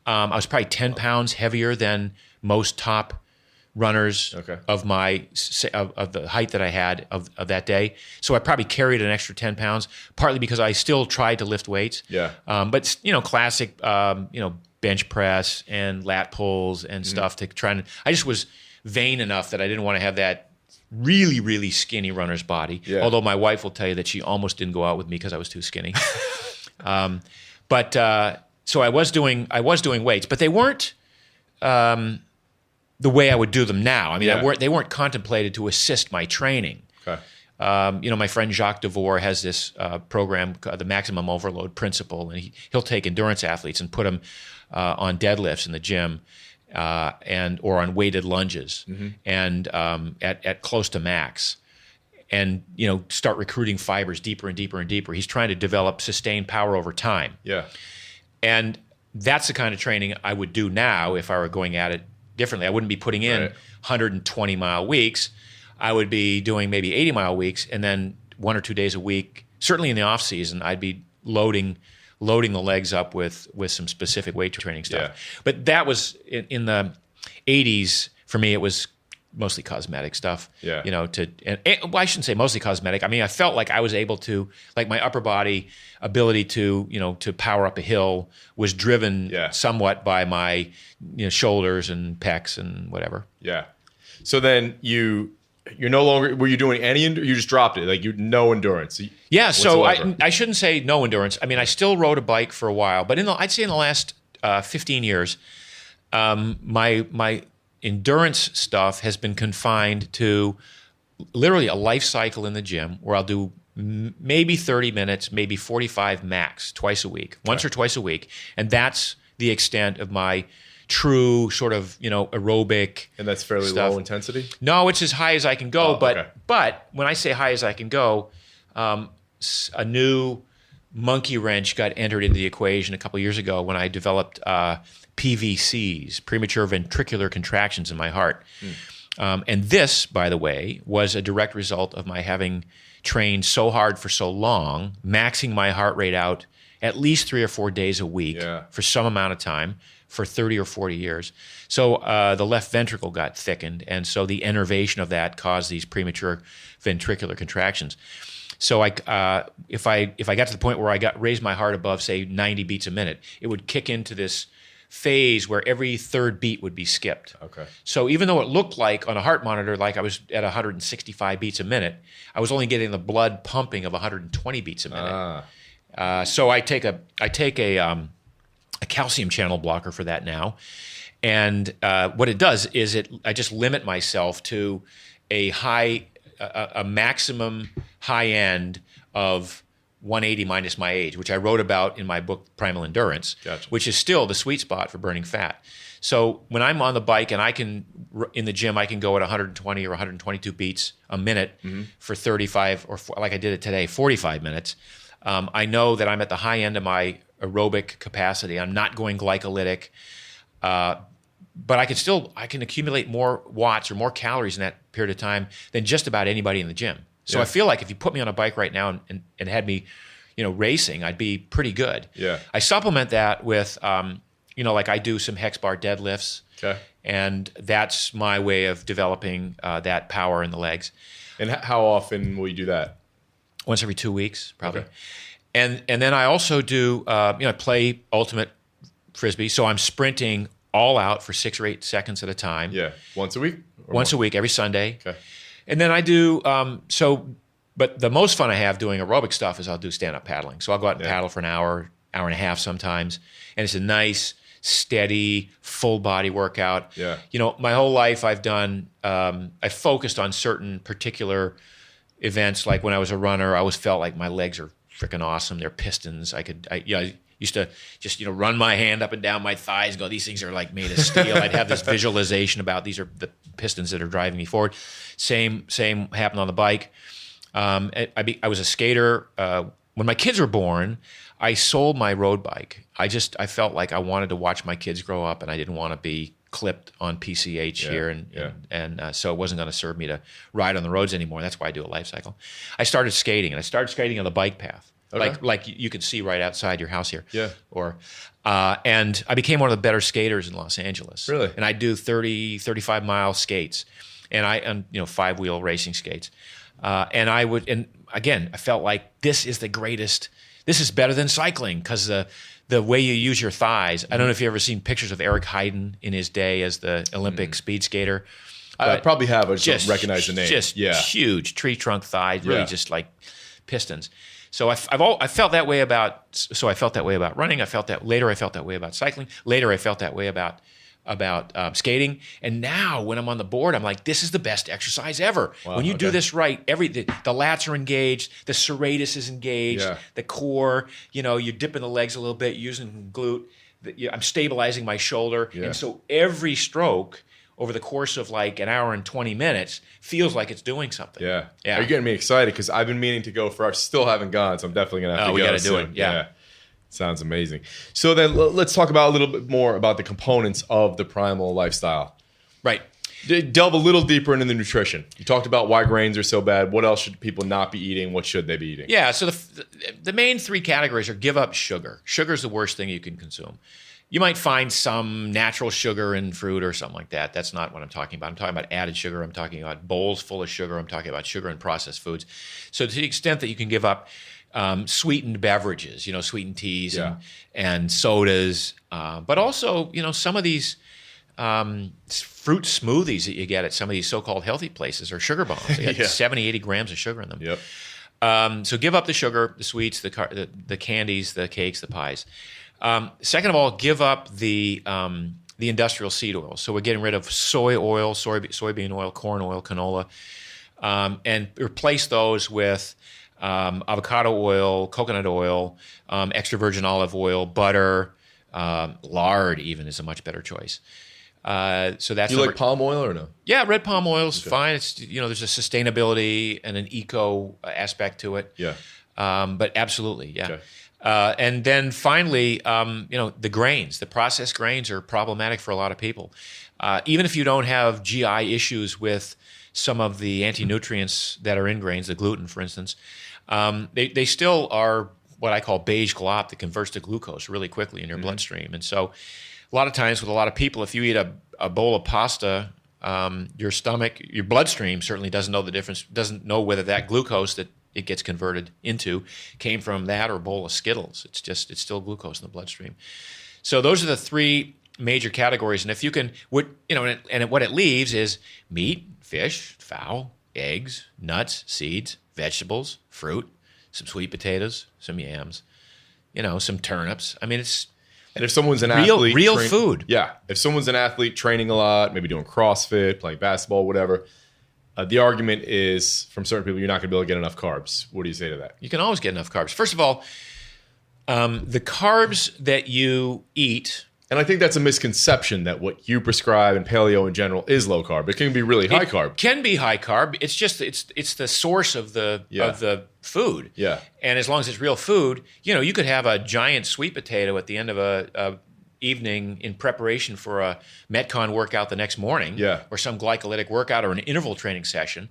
I was probably 10 pounds heavier than most top runners of the height that I had of that day. So I probably carried an extra 10 pounds, partly because I still tried to lift weights. Yeah. But classic, bench press and lat pulls and stuff to try and. I just was vain enough that I didn't want to have that really, really skinny runner's body. Yeah. Although my wife will tell you that she almost didn't go out with me because I was too skinny. So I was doing weights, but they weren't the way I would do them now. I mean, they weren't contemplated to assist my training. Okay. My friend Jacques Devore has this program, the Maximum Overload Principle, and he'll take endurance athletes and put them on deadlifts in the gym or on weighted lunges and at close to max. And start recruiting fibers deeper and deeper and deeper. He's trying to develop sustained power over time. Yeah. And that's the kind of training I would do now if I were going at it differently. I wouldn't be putting in 120-mile weeks. I would be doing maybe 80-mile weeks, and then 1 or 2 days a week. Certainly in the off season, I'd be loading the legs up with some specific weight training stuff. Yeah. But that was in the 80s. For me, it was mostly cosmetic stuff. Yeah. I shouldn't say mostly cosmetic. I mean, I felt like I was able to, like my upper body ability to power up a hill was driven somewhat by my shoulders and pecs and whatever. Yeah. So then you're no longer, were you doing any, you just dropped it, like no endurance? Yeah. So I shouldn't say no endurance. I mean, I still rode a bike for a while, but I'd say in the last 15 years, my endurance stuff has been confined to literally a life cycle in the gym where I'll do maybe 30 minutes, maybe 45 max twice a week, once or twice a week. And that's the extent of my true sort of, aerobic. And that's fairly low intensity? No, it's as high as I can go. But when I say high as I can go, a new monkey wrench got entered into the equation a couple of years ago when I developed PVCs, premature ventricular contractions in my heart. And this, by the way, was a direct result of my having trained so hard for so long, maxing my heart rate out at least 3 or 4 days a week for some amount of time for 30 or 40 years. So the left ventricle got thickened, and so the innervation of that caused these premature ventricular contractions. So if I got to the point where I raised my heart above, say, 90 beats a minute, it would kick into this phase where every third beat would be skipped. Okay. So even though it looked like on a heart monitor like I was at 165 beats a minute, I was only getting the blood pumping of 120 beats a minute. So I take a calcium channel blocker for that now, and what it does is I just limit myself to a maximum high end of 180 minus my age, which I wrote about in my book Primal Endurance, which is still the sweet spot for burning fat. So when I'm on the bike and in the gym, I can go at 120 or 122 beats a minute for 35 or like I did it today, 45 minutes. I know that I'm at the high end of my aerobic capacity. I'm not going glycolytic, but I can accumulate more watts or more calories in that period of time than just about anybody in the gym. So I feel like if you put me on a bike right now and had me, racing, I'd be pretty good. Yeah. I supplement that with, like I do some hex bar deadlifts. Okay. And that's my way of developing that power in the legs. And how often will you do that? Once every 2 weeks, probably. Okay. And then I also do, I play ultimate frisbee, so I'm sprinting all out for 6 or 8 seconds at a time. Yeah. Once a week? Once a week, every Sunday. Okay. And then I do, but the most fun I have doing aerobic stuff is I'll do stand-up paddling. So I'll go out and paddle for an hour and a half sometimes. And it's a nice, steady, full body workout. Yeah. My whole life I've done, I focused on certain particular events. Like when I was a runner, I always felt like my legs are freaking awesome. They're pistons. I used to just, run my hand up and down my thighs and go, these things are like made of steel. I'd have this visualization about these are the pistons that are driving me forward. Same happened on the bike. I was a skater. When my kids were born, I sold my road bike. I felt like I wanted to watch my kids grow up, and I didn't want to be clipped on PCH here, and so it wasn't going to serve me to ride on the roads anymore. That's why I do a life cycle. I started skating, and I started skating on the bike path. Okay. Like you can see right outside your house here. Yeah. And I became one of the better skaters in Los Angeles. Really? And I do 30, 35 mile skates, and 5-wheel racing skates. And again, I felt like this is the greatest. This is better than cycling because the way you use your thighs. I don't know if you've ever seen pictures of Eric Heiden in his day as the Olympic speed skater. I probably have. I just don't recognize the name. Just huge tree trunk thighs, really just like pistons. So I felt that way about. So I felt that way about running. I felt that way about cycling. Later, I felt that way about skating. And now, when I'm on the board, I'm like, this is the best exercise ever. Wow, when you do this right, the lats are engaged, the serratus is engaged, the core. You're dipping the legs a little bit, using glute. I'm stabilizing my shoulder, and so every stroke over the course of like an hour and 20 minutes feels like it's doing something. Yeah. Are you getting me excited? Because I've been meaning to go I still haven't gone, so I'm definitely going to have to go. We got to do it. it. Yeah. Sounds amazing. So then let's talk about a little bit more about the components of the Primal lifestyle. Right. Delve a little deeper into the nutrition. You talked about why grains are so bad. What else should people not be eating? What should they be eating? Yeah, so the main 3 categories are give up sugar. Sugar is the worst thing you can consume. You might find some natural sugar in fruit or something like that. That's not what I'm talking about. I'm talking about added sugar. I'm talking about bowls full of sugar. I'm talking about sugar in processed foods. So to the extent that you can give up sweetened beverages, sweetened teas and sodas, but also, some of these fruit smoothies that you get at some of these so-called healthy places are sugar bombs. They got 70, 80 grams of sugar in them. Yep. So give up the sugar, the sweets, the candies, the cakes, the pies. Second of all, give up the industrial seed oil. So we're getting rid of soy oil, soybean oil, corn oil, canola, and replace those with avocado oil, coconut oil, extra virgin olive oil, butter, lard even is a much better choice. So that's like palm oil or no? Yeah, red palm oil is fine. It's there's a sustainability and an eco aspect to it. Yeah. But absolutely, yeah. And then finally, the grains, the processed grains are problematic for a lot of people. Even if you don't have GI issues with some of the anti-nutrients that are in grains, the gluten, for instance, they still are what I call beige glop that converts to glucose really quickly in your bloodstream. And so a lot of times with a lot of people, if you eat a bowl of pasta, your stomach, your bloodstream certainly doesn't know the difference, doesn't know whether that glucose that it gets converted into came from that or a bowl of Skittles. It's still glucose in the bloodstream. So those are the three major categories. And if you can, what it leaves is meat, fish, fowl, eggs, nuts, seeds, vegetables, fruit, some sweet potatoes, some yams, some turnips. I mean, it's and if someone's an athlete, real food. Yeah, if someone's an athlete training a lot, maybe doing CrossFit, playing basketball, whatever. The argument is from certain people, you're not going to be able to get enough carbs. What do you say to that? You can always get enough carbs. First of all, the carbs that you eat. And I think that's a misconception that what you prescribe in paleo in general is low carb. It can be really high carb. It can be high carb. It's just it's the source of the food. Yeah. And as long as it's real food, you could have a giant sweet potato at the end of a evening in preparation for a Metcon workout the next morning, or some glycolytic workout or an interval training session.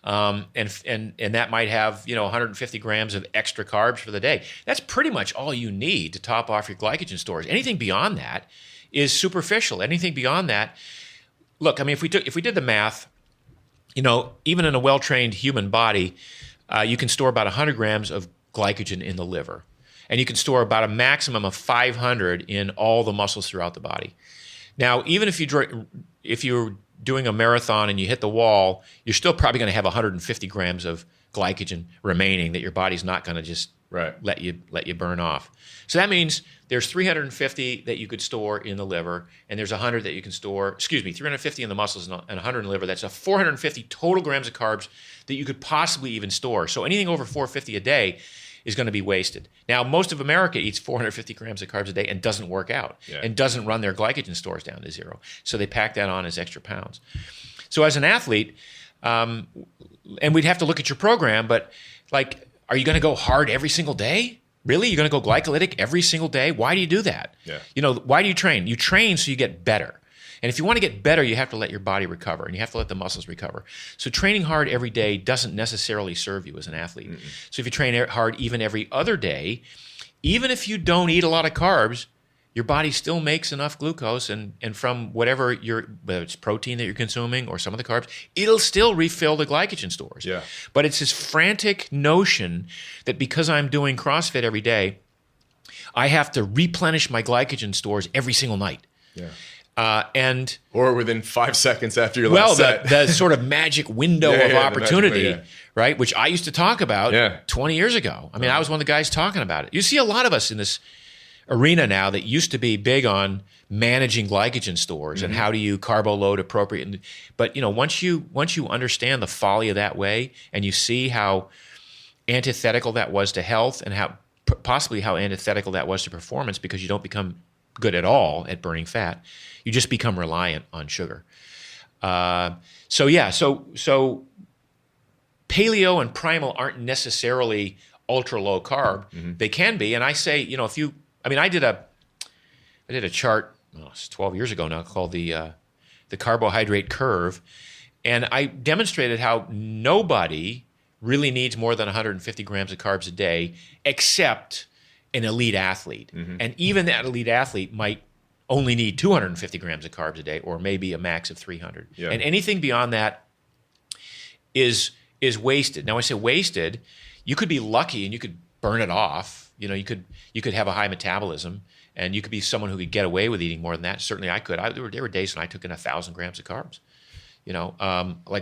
And that might have 150 grams of extra carbs for the day. That's pretty much all you need to top off your glycogen stores. Anything beyond that is superficial. Anything beyond that, look, I mean, if we did the math, even in a well-trained human body, you can store about 100 grams of glycogen in the liver, and you can store about a maximum of 500 in all the muscles throughout the body. Now, even if you're doing a marathon and you hit the wall, you're still probably going to have 150 grams of glycogen remaining that your body's not going to just let you burn off. So that means there's 350 that you could store in the liver, and there's 100 that you can store, 350 in the muscles and 100 in the liver. That's a 450 total grams of carbs that you could possibly even store. So anything over 450 a day is going to be wasted. Now, most of America eats 450 grams of carbs a day and doesn't work out and doesn't run their glycogen stores down to zero. So they pack that on as extra pounds. So as an athlete, and we'd have to look at your program, but are you going to go hard every single day? Really? You're going to go glycolytic every single day? Why do you do that? Yeah. Why do you train? You train so you get better. And if you want to get better, you have to let your body recover, and you have to let the muscles recover. So training hard every day doesn't necessarily serve you as an athlete. Mm-mm. So if you train hard even every other day, even if you don't eat a lot of carbs, your body still makes enough glucose, and from whether it's protein that you're consuming or some of the carbs, it'll still refill the glycogen stores. Yeah. But it's this frantic notion that because I'm doing CrossFit every day, I have to replenish my glycogen stores every single night. Yeah. Or within 5 seconds after your last set. the sort of magic window of opportunity, right? Which I used to talk about 20 years ago. I mean, I was one of the guys talking about it. You see a lot of us in this arena now that used to be big on managing glycogen stores and how do you carbo load appropriate. But once you understand the folly of that way, and you see how antithetical that was to health, and possibly how antithetical that was to performance, because you don't become good at all at burning fat. You just become reliant on sugar. So paleo and primal aren't necessarily ultra low carb. Mm-hmm. They can be, and I say, I did a chart 12 years ago now called the carbohydrate curve, and I demonstrated how nobody really needs more than 150 grams of carbs a day, except an elite athlete. Mm-hmm. And even that elite athlete might only need 250 grams of carbs a day, or maybe a max of 300. Yeah. And anything beyond that is wasted. Now, I say wasted, you could be lucky and you could burn it off. You could have a high metabolism, and you could be someone who could get away with eating more than that. Certainly I could. There were days when I took in 1,000 grams of carbs,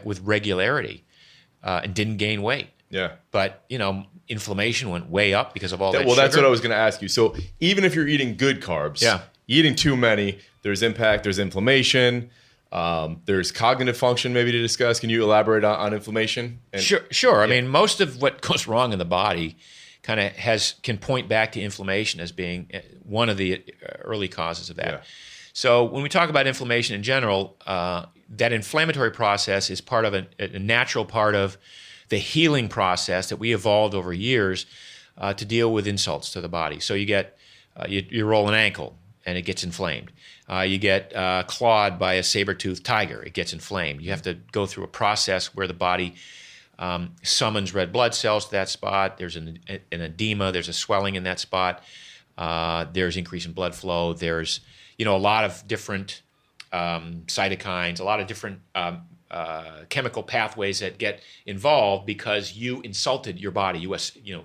with regularity, and didn't gain weight. Yeah. But, inflammation went way up because of all that Well, sugar. That's what I was going to ask you. So even if you're eating good carbs, eating too many, there's impact, there's inflammation, there's cognitive function maybe to discuss. Can you elaborate on inflammation? Sure. Yeah. I mean, most of what goes wrong in the body kind of can point back to inflammation as being one of the early causes of that. Yeah. So when we talk about inflammation in general, that inflammatory process is part of a natural part of the healing process that we evolved over years to deal with insults to the body. So you get you roll an ankle and it gets inflamed. You get clawed by a saber-toothed tiger, it gets inflamed. You have to go through a process where the body summons red blood cells to that spot. There's an edema, there's a swelling in that spot. There's increase in blood flow. There's a lot of different cytokines, a lot of different chemical pathways that get involved because you insulted your body.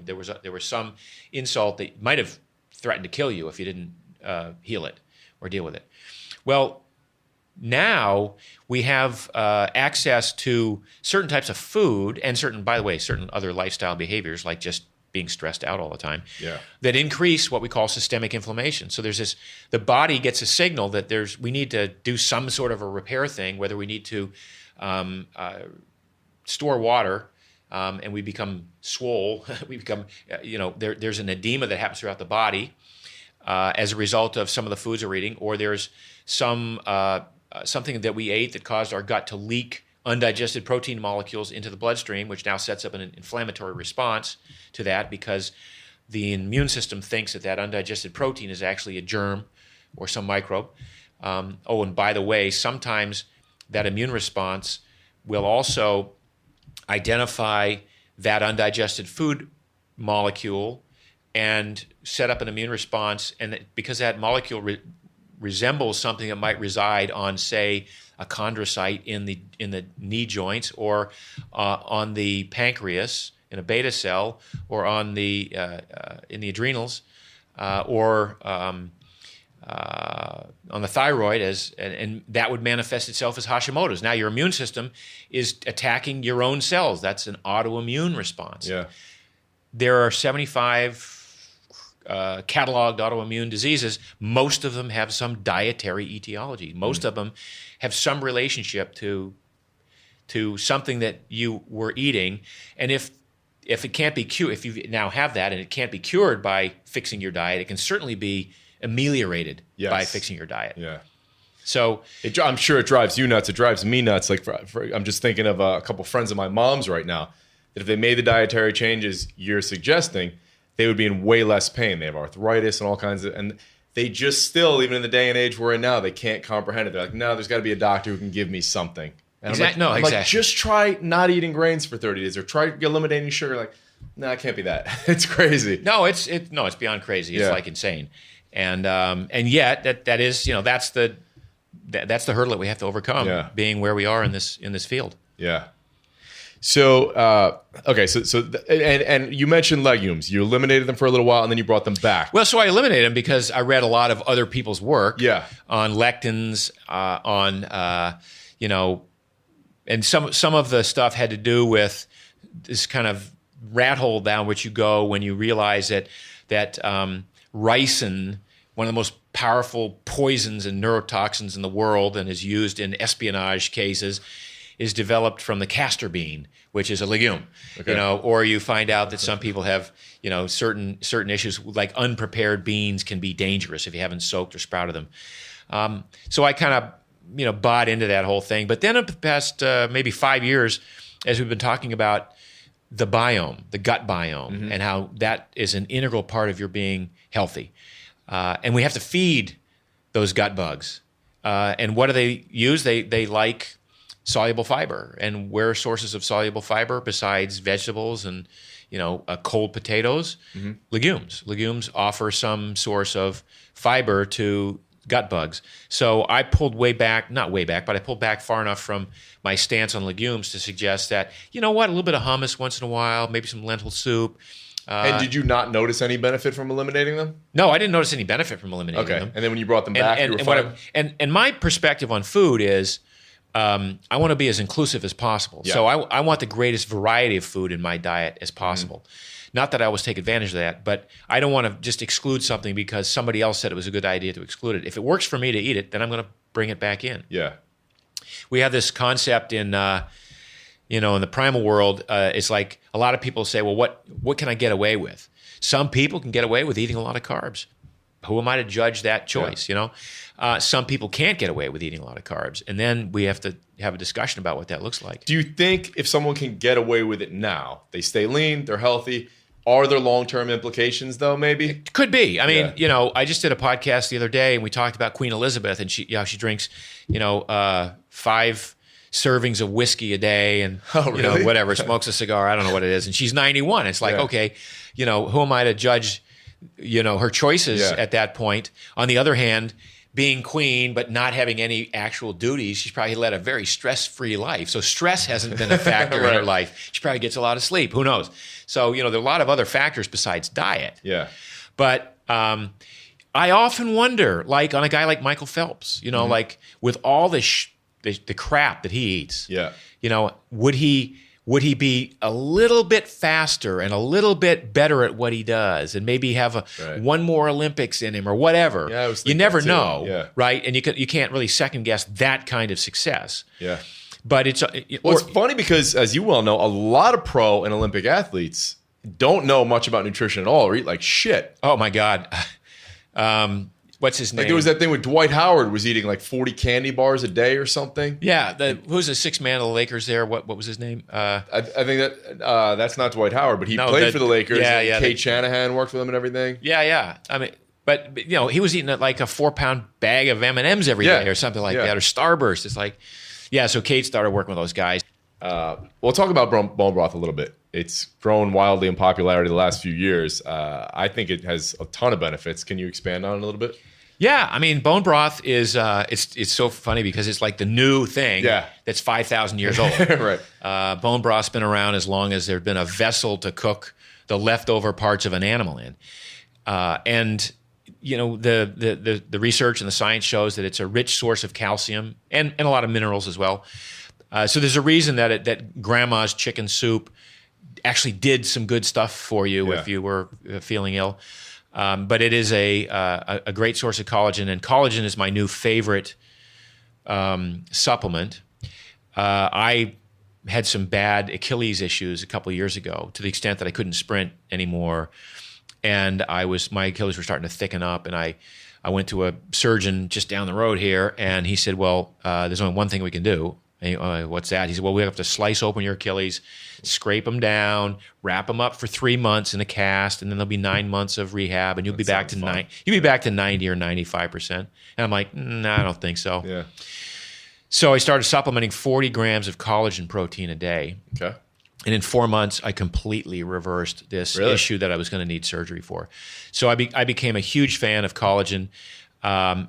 There was some insult that might have threatened to kill you if you didn't heal it or deal with it. Well, now we have access to certain types of food and certain other lifestyle behaviors, like just being stressed out all the time, that increase what we call systemic inflammation. So the body gets a signal that we need to do some sort of a repair thing, whether we need to store water and we become swole, there's an edema that happens throughout the body as a result of some of the foods we're eating, or there's something that we ate that caused our gut to leak undigested protein molecules into the bloodstream, which now sets up an inflammatory response to that because the immune system thinks that undigested protein is actually a germ or some microbe. And by the way, sometimes that immune response will also identify that undigested food molecule and set up an immune response. And because that molecule resembles something that might reside on, say, a chondrocyte in the knee joints, or on the pancreas in a beta cell, or on the in the adrenals, or on the thyroid, and that would manifest itself as Hashimoto's. Now your immune system is attacking your own cells. That's an autoimmune response. Yeah. There are 75 cataloged autoimmune diseases. Most of them have some dietary etiology. Most of them have some relationship to something that you were eating. And if it can't be cured, if you now have that and it can't be cured by fixing your diet, it can certainly be ameliorated by fixing your diet. Yeah. So I'm sure it drives you nuts. It drives me nuts. Like I'm just thinking of a couple friends of my mom's right now that if they made the dietary changes you're suggesting, they would be in way less pain. They have arthritis and all kinds of, and they just still, even in the day and age we're in now, they can't comprehend it. They're like, no, there's got to be a doctor who can give me something. And exactly. I'm like, just try not eating grains for 30 days or try eliminating sugar. Like, no, it can't be that. It's crazy. No, it's beyond crazy. It's like insane. And yet that is, that's the hurdle that we have to overcome, being where we are in this field. Yeah. So and you mentioned legumes. You eliminated them for a little while, and then you brought them back. Well, so I eliminated them because I read a lot of other people's work on lectins, and some of the stuff had to do with this kind of rat hole down which you go when you realize that ricin, one of the most powerful poisons and neurotoxins in the world, and is used in espionage cases, is developed from the castor bean, which is a legume. Okay. Or you find out that some people have, certain issues, like unprepared beans can be dangerous if you haven't soaked or sprouted them. So I kind of, bought into that whole thing. But then in the past maybe 5 years, as we've been talking about the biome, the gut biome, and how that is an integral part of your being healthy. And we have to feed those gut bugs. And what do they use? They like soluble fiber. And where are sources of soluble fiber besides vegetables and cold potatoes? Legumes. Legumes offer some source of fiber to gut bugs. So I pulled not way back, but I pulled back far enough from my stance on legumes to suggest that, a little bit of hummus once in a while, maybe some lentil soup. And did you not notice any benefit from eliminating them? No, I didn't notice any benefit from eliminating them. And then when you brought them back, you were fine? And my perspective on food is I want to be as inclusive as possible. Yeah. So I want the greatest variety of food in my diet as possible. Not that I always take advantage of that, but I don't want to just exclude something because somebody else said it was a good idea to exclude it. If it works for me to eat it, then I'm going to bring it back in. Yeah. We have this concept in the primal world. It's like a lot of people say, well, what can I get away with? Some people can get away with eating a lot of carbs. Who am I to judge that choice? Some people can't get away with eating a lot of carbs, and then we have to have a discussion about what that looks like. Do you think if someone can get away with it now, they stay lean, they're healthy, Are there long-term implications though? Maybe Could be. I mean, I just did a podcast the other day, and we talked about Queen Elizabeth, and she drinks, 5 servings of whiskey a day, and really? whatever, smokes a cigar. I don't know what it is, and she's 91. It's like, okay, who am I to judge, her choices at that point? On the other hand, being queen but not having any actual duties, she's probably led a very stress-free life. So stress hasn't been a factor in her life. She probably gets a lot of sleep. Who knows? So, there are a lot of other factors besides diet. Yeah. But I often wonder, like on a guy like Michael Phelps, like with all the crap that he eats, would he be a little bit faster and a little bit better at what he does, and maybe have one more Olympics in him or whatever? Yeah, you never know, right? And you can't really second guess that kind of success. Yeah. But it's funny because, as you well know, a lot of pro and Olympic athletes don't know much about nutrition at all, or eat like shit. Oh my God. What's his name? Like there was that thing with Dwight Howard was eating like 40 candy bars a day or something. Yeah, who's the sixth man of the Lakers there? What was his name? I think that that's not Dwight Howard, but he played for the Lakers. Yeah. Kate Shanahan worked with him and everything. Yeah. I mean, but he was eating like a 4-pound bag of M&Ms every day or something like that, or Starburst. It's like, so Kate started working with those guys. We'll talk about bone broth a little bit. It's grown wildly in popularity the last few years. I think it has a ton of benefits. Can you expand on it a little bit? Yeah, I mean, bone broth is it's so funny because it's like the new thing that's 5,000 years old. Right. Bone broth's been around as long as there's been a vessel to cook the leftover parts of an animal in, and the research and the science shows that it's a rich source of calcium and a lot of minerals as well. So there's a reason that grandma's chicken soup actually did some good stuff for you if you were feeling ill. But it is a great source of collagen, and collagen is my new favorite supplement. I had some bad Achilles issues a couple of years ago, to the extent that I couldn't sprint anymore, and my Achilles were starting to thicken up, and I went to a surgeon just down the road here, and he said, well, there's only one thing we can do. And, what's that? He said, well, we have to slice open your Achilles, scrape them down, wrap them up for 3 months in a cast, and then there'll be 9 months of rehab, and you'll be back to 90 or 95%. And I'm like, no, I don't think so. Yeah. So I started supplementing 40 grams of collagen protein a day. Okay. And in 4 months, I completely reversed this issue that I was going to need surgery for. So I became a huge fan of collagen.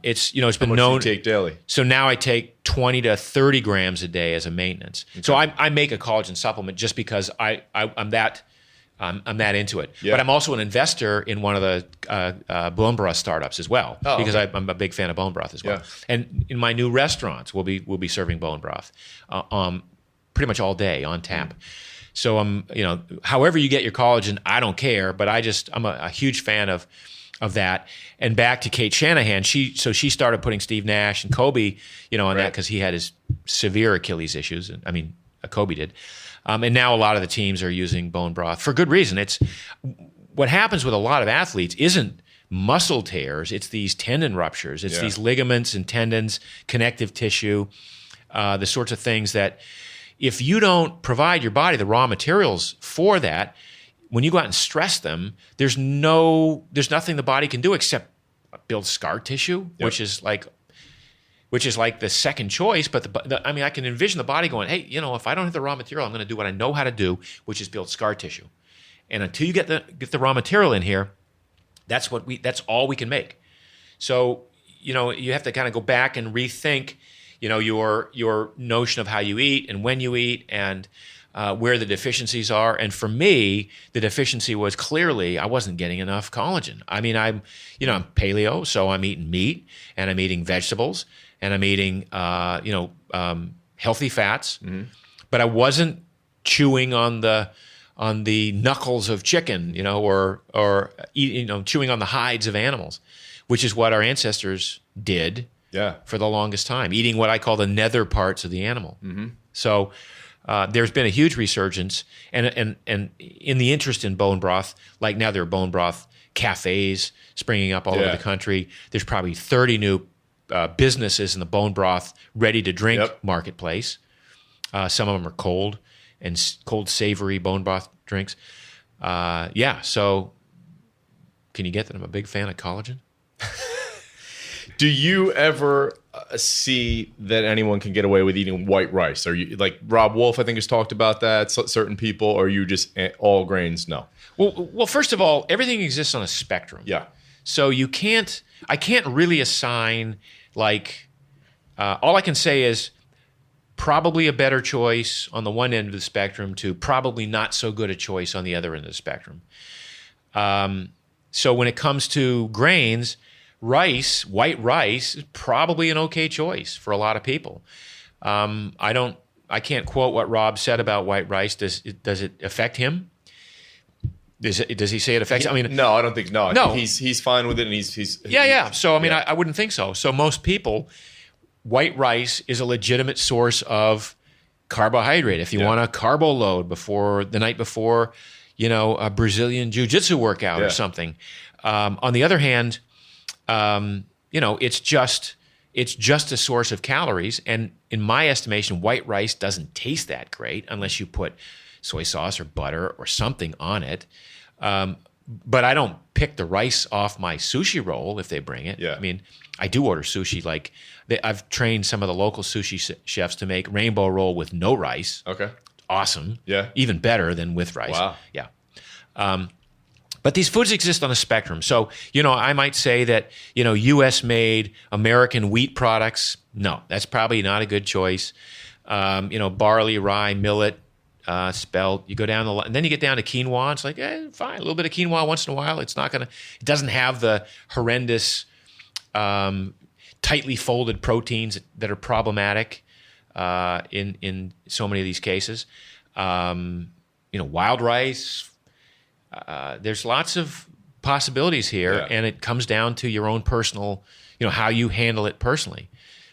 It's been known. How much do you take daily? So now I take 20 to 30 grams a day as a maintenance. Okay. So I make a collagen supplement just because I'm that into it. Yeah. But I'm also an investor in one of the bone broth startups as well, because I'm a big fan of bone broth as well. Yeah. And in my new restaurants, we'll be serving bone broth pretty much all day on tap. So however you get your collagen, I don't care. But I'm a huge fan of that. And back to Kate Shanahan, she started putting Steve Nash and Kobe, on that, because he had his severe Achilles issues. I mean, Kobe did. And now a lot of the teams are using bone broth for good reason. It's what happens with a lot of athletes isn't muscle tears. It's these tendon ruptures. It's these ligaments and tendons, connective tissue, the sorts of things that if you don't provide your body the raw materials for that, when you go out and stress them, there's nothing the body can do except build scar tissue, which is like the second choice. But I can envision the body going, hey, if I don't have the raw material, I'm going to do what I know how to do, which is build scar tissue. And until you get the raw material in here, that's all we can make. So you have to kind of go back and rethink, your notion of how you eat and when you eat and where the deficiencies are. And for me, the deficiency was clearly I wasn't getting enough collagen. I mean, I'm paleo, so I'm eating meat and I'm eating vegetables and I'm eating, healthy fats, but I wasn't chewing on the knuckles of chicken, or chewing on the hides of animals, which is what our ancestors did for the longest time, eating what I call the nether parts of the animal. Mm-hmm. So there's been a huge resurgence, and in the interest in bone broth. Like now, there are bone broth cafes springing up all over the country. There's probably 30 new businesses in the bone broth ready to drink marketplace. Some of them are cold, savory bone broth drinks. yeah. So can you get that I'm a big fan of collagen? Do you ever see that anyone can get away with eating white rice? Are you like Rob Wolf? I think has talked about that. Certain people, or are you just all grains? No. Well, first of all, everything exists on a spectrum. Yeah. So I can't really assign like. All I can say is probably a better choice on the one end of the spectrum to probably not so good a choice on the other end of the spectrum. So when it comes to grains, white rice is probably an okay choice for a lot of people. I can't quote what Rob said about white rice. Does it affect him? Does he say it affects? I mean, no, I don't think. No, no. I think he's fine with it, and he's yeah. So I mean, yeah. I wouldn't think so. So most people, white rice is a legitimate source of carbohydrate. If you want a carbo load the night before, a Brazilian jiu-jitsu workout or something. On the other hand, it's just a source of calories. And in my estimation, white rice doesn't taste that great unless you put soy sauce or butter or something on it. But I don't pick the rice off my sushi roll if they bring it. Yeah. I mean, I do order sushi. Like I've trained some of the local sushi chefs to make rainbow roll with no rice. Okay. Awesome. Yeah. Even better than with rice. Wow. Yeah. But these foods exist on a spectrum. So, I might say that, U.S.-made American wheat products, no, that's probably not a good choice. Barley, rye, millet, spelt, you go down the line, and then you get down to quinoa. It's like, fine, a little bit of quinoa once in a while. It doesn't have the horrendous, tightly folded proteins that are problematic in so many of these cases. Wild rice. There's lots of possibilities here, and it comes down to your own personal, how you handle it personally.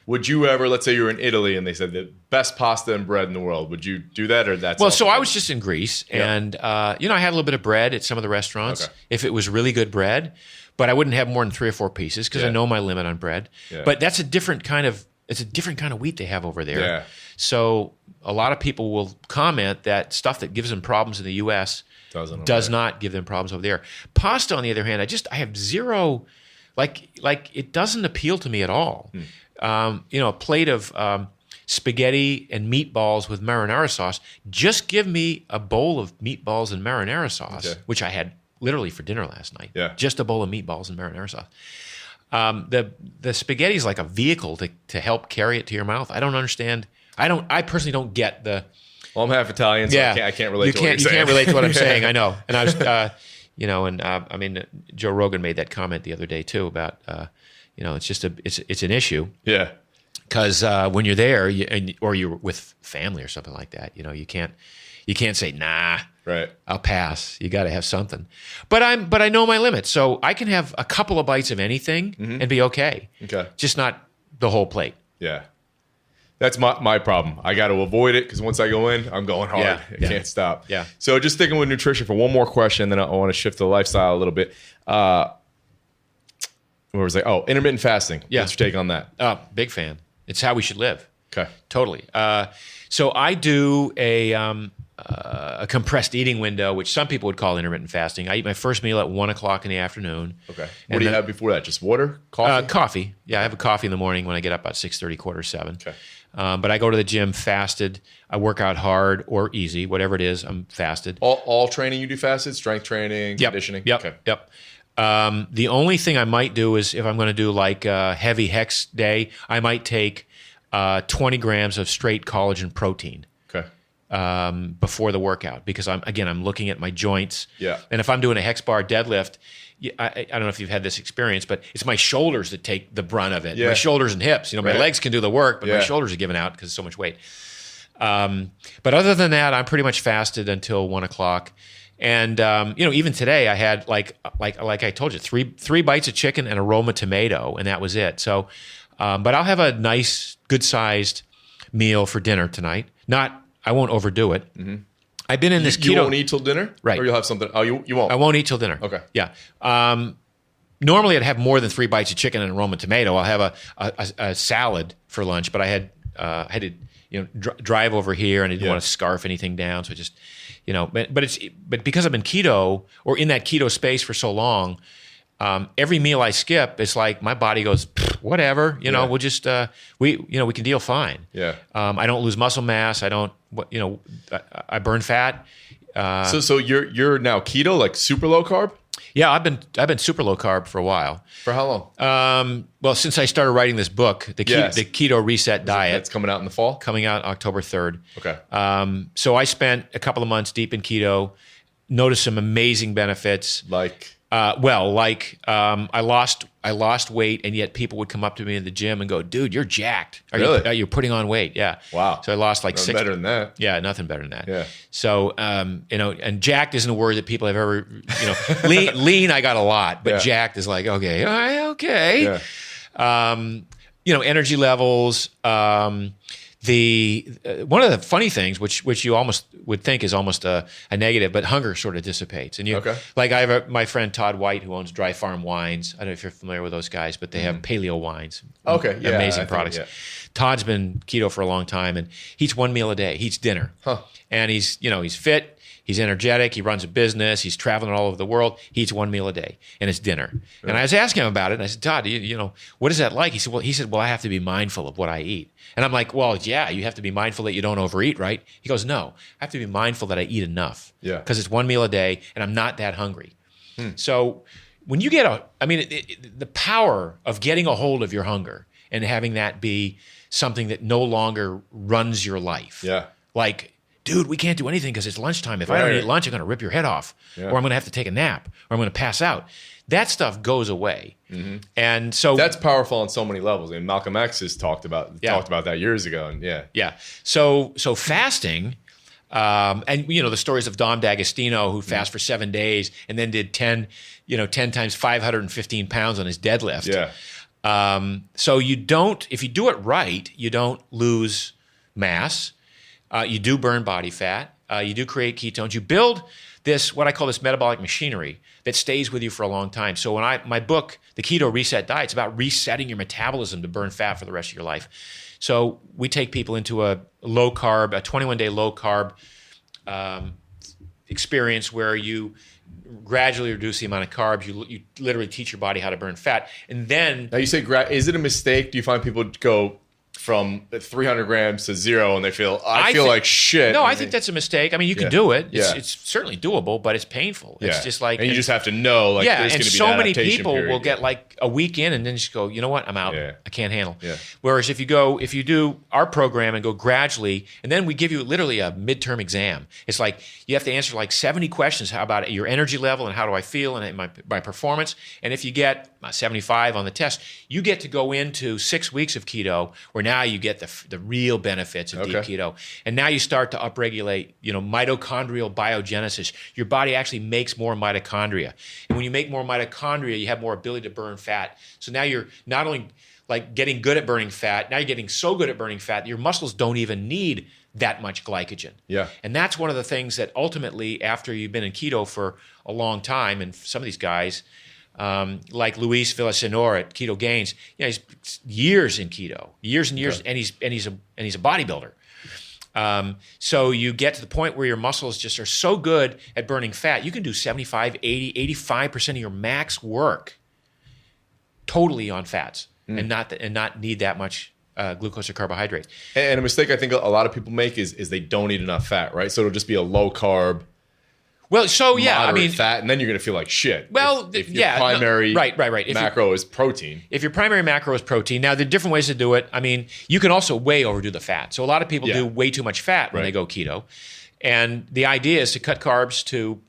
Would you ever, let's say you're in Italy and they said the best pasta and bread in the world, would you do that, or that's well? So I was just in Greece, and I had a little bit of bread at some of the restaurants. Okay. If it was really good bread, but I wouldn't have more than 3 or 4 pieces because I know my limit on bread. Yeah. But that's a different kind of wheat they have over there. Yeah. So a lot of people will comment that stuff that gives them problems in the U.S. does not give them problems over there. Pasta, on the other hand, I have zero, like it doesn't appeal to me at all. A plate of spaghetti and meatballs with marinara sauce. Just give me a bowl of meatballs and marinara sauce, which I had literally for dinner last night. Yeah. Just a bowl of meatballs and marinara sauce. The spaghetti is like a vehicle to help carry it to your mouth. I don't understand. I personally don't get the. Well, I'm half Italian, so I can't relate to what you're saying. You can't relate to what I'm saying. I know. And I was, Joe Rogan made that comment the other day too about, it's an issue. Yeah. Because when you're there, or you're with family or something like that, you can't say nah. Right. I'll pass. You got to have something. But I know my limits, so I can have a couple of bites of anything and be okay. Okay. Just not the whole plate. Yeah. That's my problem. I got to avoid it because once I go in, I'm going hard. I can't stop. Yeah. So just sticking with nutrition for one more question, then I want to shift to lifestyle a little bit. Where was I? Oh, intermittent fasting. Yeah. What's your take on that? Big fan. It's how we should live. Okay. Totally. So I do a compressed eating window, which some people would call intermittent fasting. I eat my first meal at 1:00 in the afternoon. Okay. What do you have before that? Just water? Coffee? Coffee. Yeah, I have a coffee in the morning when I get up about 6:30, 6:45. Okay. But I go to the gym fasted. I work out hard or easy, whatever it is. I'm fasted. All training you do fasted? Strength training, conditioning? Yep. Okay. Yep. The only thing I might do is if I'm going to do like a heavy hex day, I might take 20 grams of straight collagen protein. Okay. Before the workout, because I'm looking at my joints. Yeah. And if I'm doing a hex bar deadlift, I don't know if you've had this experience, but it's my shoulders that take the brunt of it. Yeah. My shoulders and hips. My legs can do the work, but my shoulders are giving out because so much weight. But other than that, I'm pretty much fasted until 1:00. And even today, I had like I told you, three bites of chicken and a Roma tomato, and that was it. So, but I'll have a nice, good-sized meal for dinner tonight. I won't overdo it. Mm-hmm. I've been in this keto. You won't eat till dinner? Right. Or you'll have something. Oh, you won't? I won't eat till dinner. Okay. Yeah. Normally, I'd have more than 3 bites of chicken and a Roma tomato. I'll have a salad for lunch, but I had to drive over here, and I didn't want to scarf anything down, so I just but because I've been keto or in that keto space for so long, every meal I skip, it's like my body goes, whatever, we'll just, we can deal fine. Yeah. I don't lose muscle mass. I don't, I burn fat. So you're now keto, like super low carb? Yeah, I've been super low carb for a while. For how long? Well, since I started writing this book, the Keto Reset Diet. That's coming out in the fall? Coming out October 3rd. Okay. So I spent a couple of months deep in keto, noticed some amazing benefits. Like? I lost weight, and yet people would come up to me in the gym and go, "Dude, you're jacked. You're putting on weight." Yeah. Wow. So I lost like nothing better than that. Yeah, nothing better than that. Yeah. So and jacked isn't a word that people have ever lean. I got a lot, but jacked is like okay, all right, okay. Yeah. Energy levels. One of the funny things, which you almost would think is almost a negative, but hunger sort of dissipates. And like I have my friend Todd White who owns Dry Farm Wines. I don't know if you're familiar with those guys, but they have paleo wines. Okay, yeah, amazing products. Todd's been keto for a long time, and he eats one meal a day. He eats dinner, and he's fit. He's energetic. He runs a business. He's traveling all over the world. He eats one meal a day, and it's dinner. Yeah. And I was asking him about it, and I said, Todd, what is that like? He said, well, I have to be mindful of what I eat. And I'm like, well, yeah, you have to be mindful that you don't overeat, right? He goes, no, I have to be mindful that I eat enough. Yeah. Because it's one meal a day, and I'm not that hungry. So when you get the power of getting a hold of your hunger and having that be something that no longer runs your life. Yeah. Like, dude, we can't do anything because it's lunchtime. If I don't eat lunch, I'm going to rip your head off, or I'm going to have to take a nap, or I'm going to pass out. That stuff goes away, and so that's powerful on so many levels. And Malcolm X has talked about that years ago, and So fasting, and the stories of Dom D'Agostino who fasted for 7 days and then did 10 times 515 pounds on his deadlift. Yeah. So if you do it right, you don't lose mass. You do burn body fat. You do create ketones. You build what I call this metabolic machinery that stays with you for a long time. So my book, The Keto Reset Diet, it's about resetting your metabolism to burn fat for the rest of your life. So we take people into a 21-day low carb experience where you gradually reduce the amount of carbs. You literally teach your body how to burn fat. And then... Now you say, is it a mistake? Do you find people go from 300 grams to zero and they feel, I feel like shit? No, I think that's a mistake. I mean, you can do it. It's certainly doable, but it's painful. It's just like... And you just have to know, like, there's going to be so an many adaptation people period. will get like a week in and then just go, you know what, I'm out. Yeah. I can't handle. Yeah. Whereas if you do our program and go gradually, and then we give you literally a midterm exam. It's like you have to answer like 70 questions. How about your energy level and how do I feel and my performance? And if you get 75 on the test, you get to go into 6 weeks of keto where now you get the real benefits of deep keto. And now you start to upregulate, mitochondrial biogenesis. Your body actually makes more mitochondria. And when you make more mitochondria, you have more ability to burn fat. So now you're not only like getting good at burning fat, now you're getting so good at burning fat, your muscles don't even need that much glycogen. Yeah. And that's one of the things that ultimately, after you've been in keto for a long time, and some of these guys, like Luis Villasenor at Keto Gains, he's years in keto, years and years, and he's a bodybuilder. So you get to the point where your muscles just are so good at burning fat, you can do 75, 80, 85% of your max work totally on fats and not need that much glucose or carbohydrate. And a mistake I think a lot of people make is they don't eat enough fat, right? So it'll just be a low carb. Well, so yeah, I mean, fat, and then you're going to feel like shit. Well, if your primary right. macro is protein. If your primary macro is protein, now there are different ways to do it. I mean, you can also way overdo the fat. So a lot of people do way too much fat when they go keto, and the idea is to cut carbs to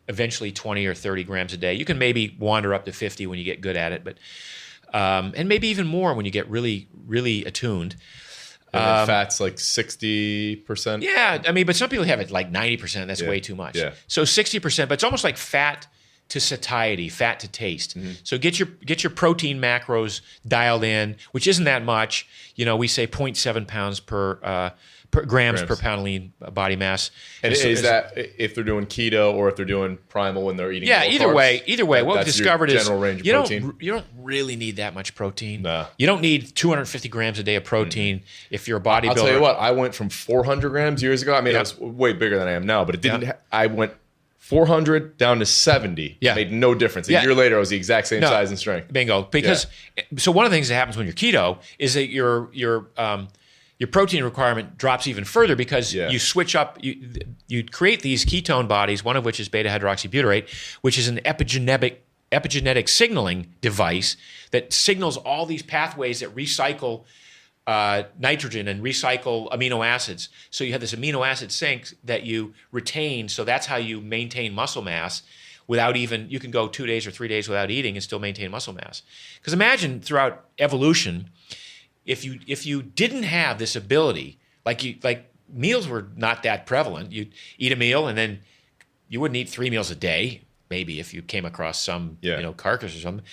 eventually 20 or 30 grams a day. You can maybe wander up to 50 when you get good at it, but and maybe even more when you get really, really attuned. And fat's like 60%. Yeah, I mean, but some people have it like 90%. That's way too much. Yeah. So 60%, but it's almost like fat to satiety, fat to taste. So get your protein macros dialed in, which isn't that much. We say 0.7 pounds per grams per pound lean body mass. And is that if they're doing keto or if they're doing Primal when they're eating? Yeah, either carbs? way. What we've discovered is general range of protein? You don't really need that much protein. No. You don't need 250 grams a day of protein if you're a bodybuilder. I'll tell you what, I went from 400 grams years ago. I mean, I was way bigger than I am now, but it didn't. I went 400 down to 70. Yeah. It made no difference. A year later, I was the exact same size and strength. Bingo. Because so one of the things that happens when you're keto is that your protein requirement drops even further because you switch up. You create these ketone bodies, one of which is beta hydroxybutyrate, which is an epigenetic signaling device that signals all these pathways that recycle nitrogen and recycle amino acids. So you have this amino acid sink that you retain. So that's how you maintain muscle mass without even, you can go 2 days or 3 days without eating and still maintain muscle mass. Because imagine throughout evolution, if you didn't have this ability, like meals were not that prevalent. You'd eat a meal and then you wouldn't eat 3 meals a day, maybe if you came across some carcass or something.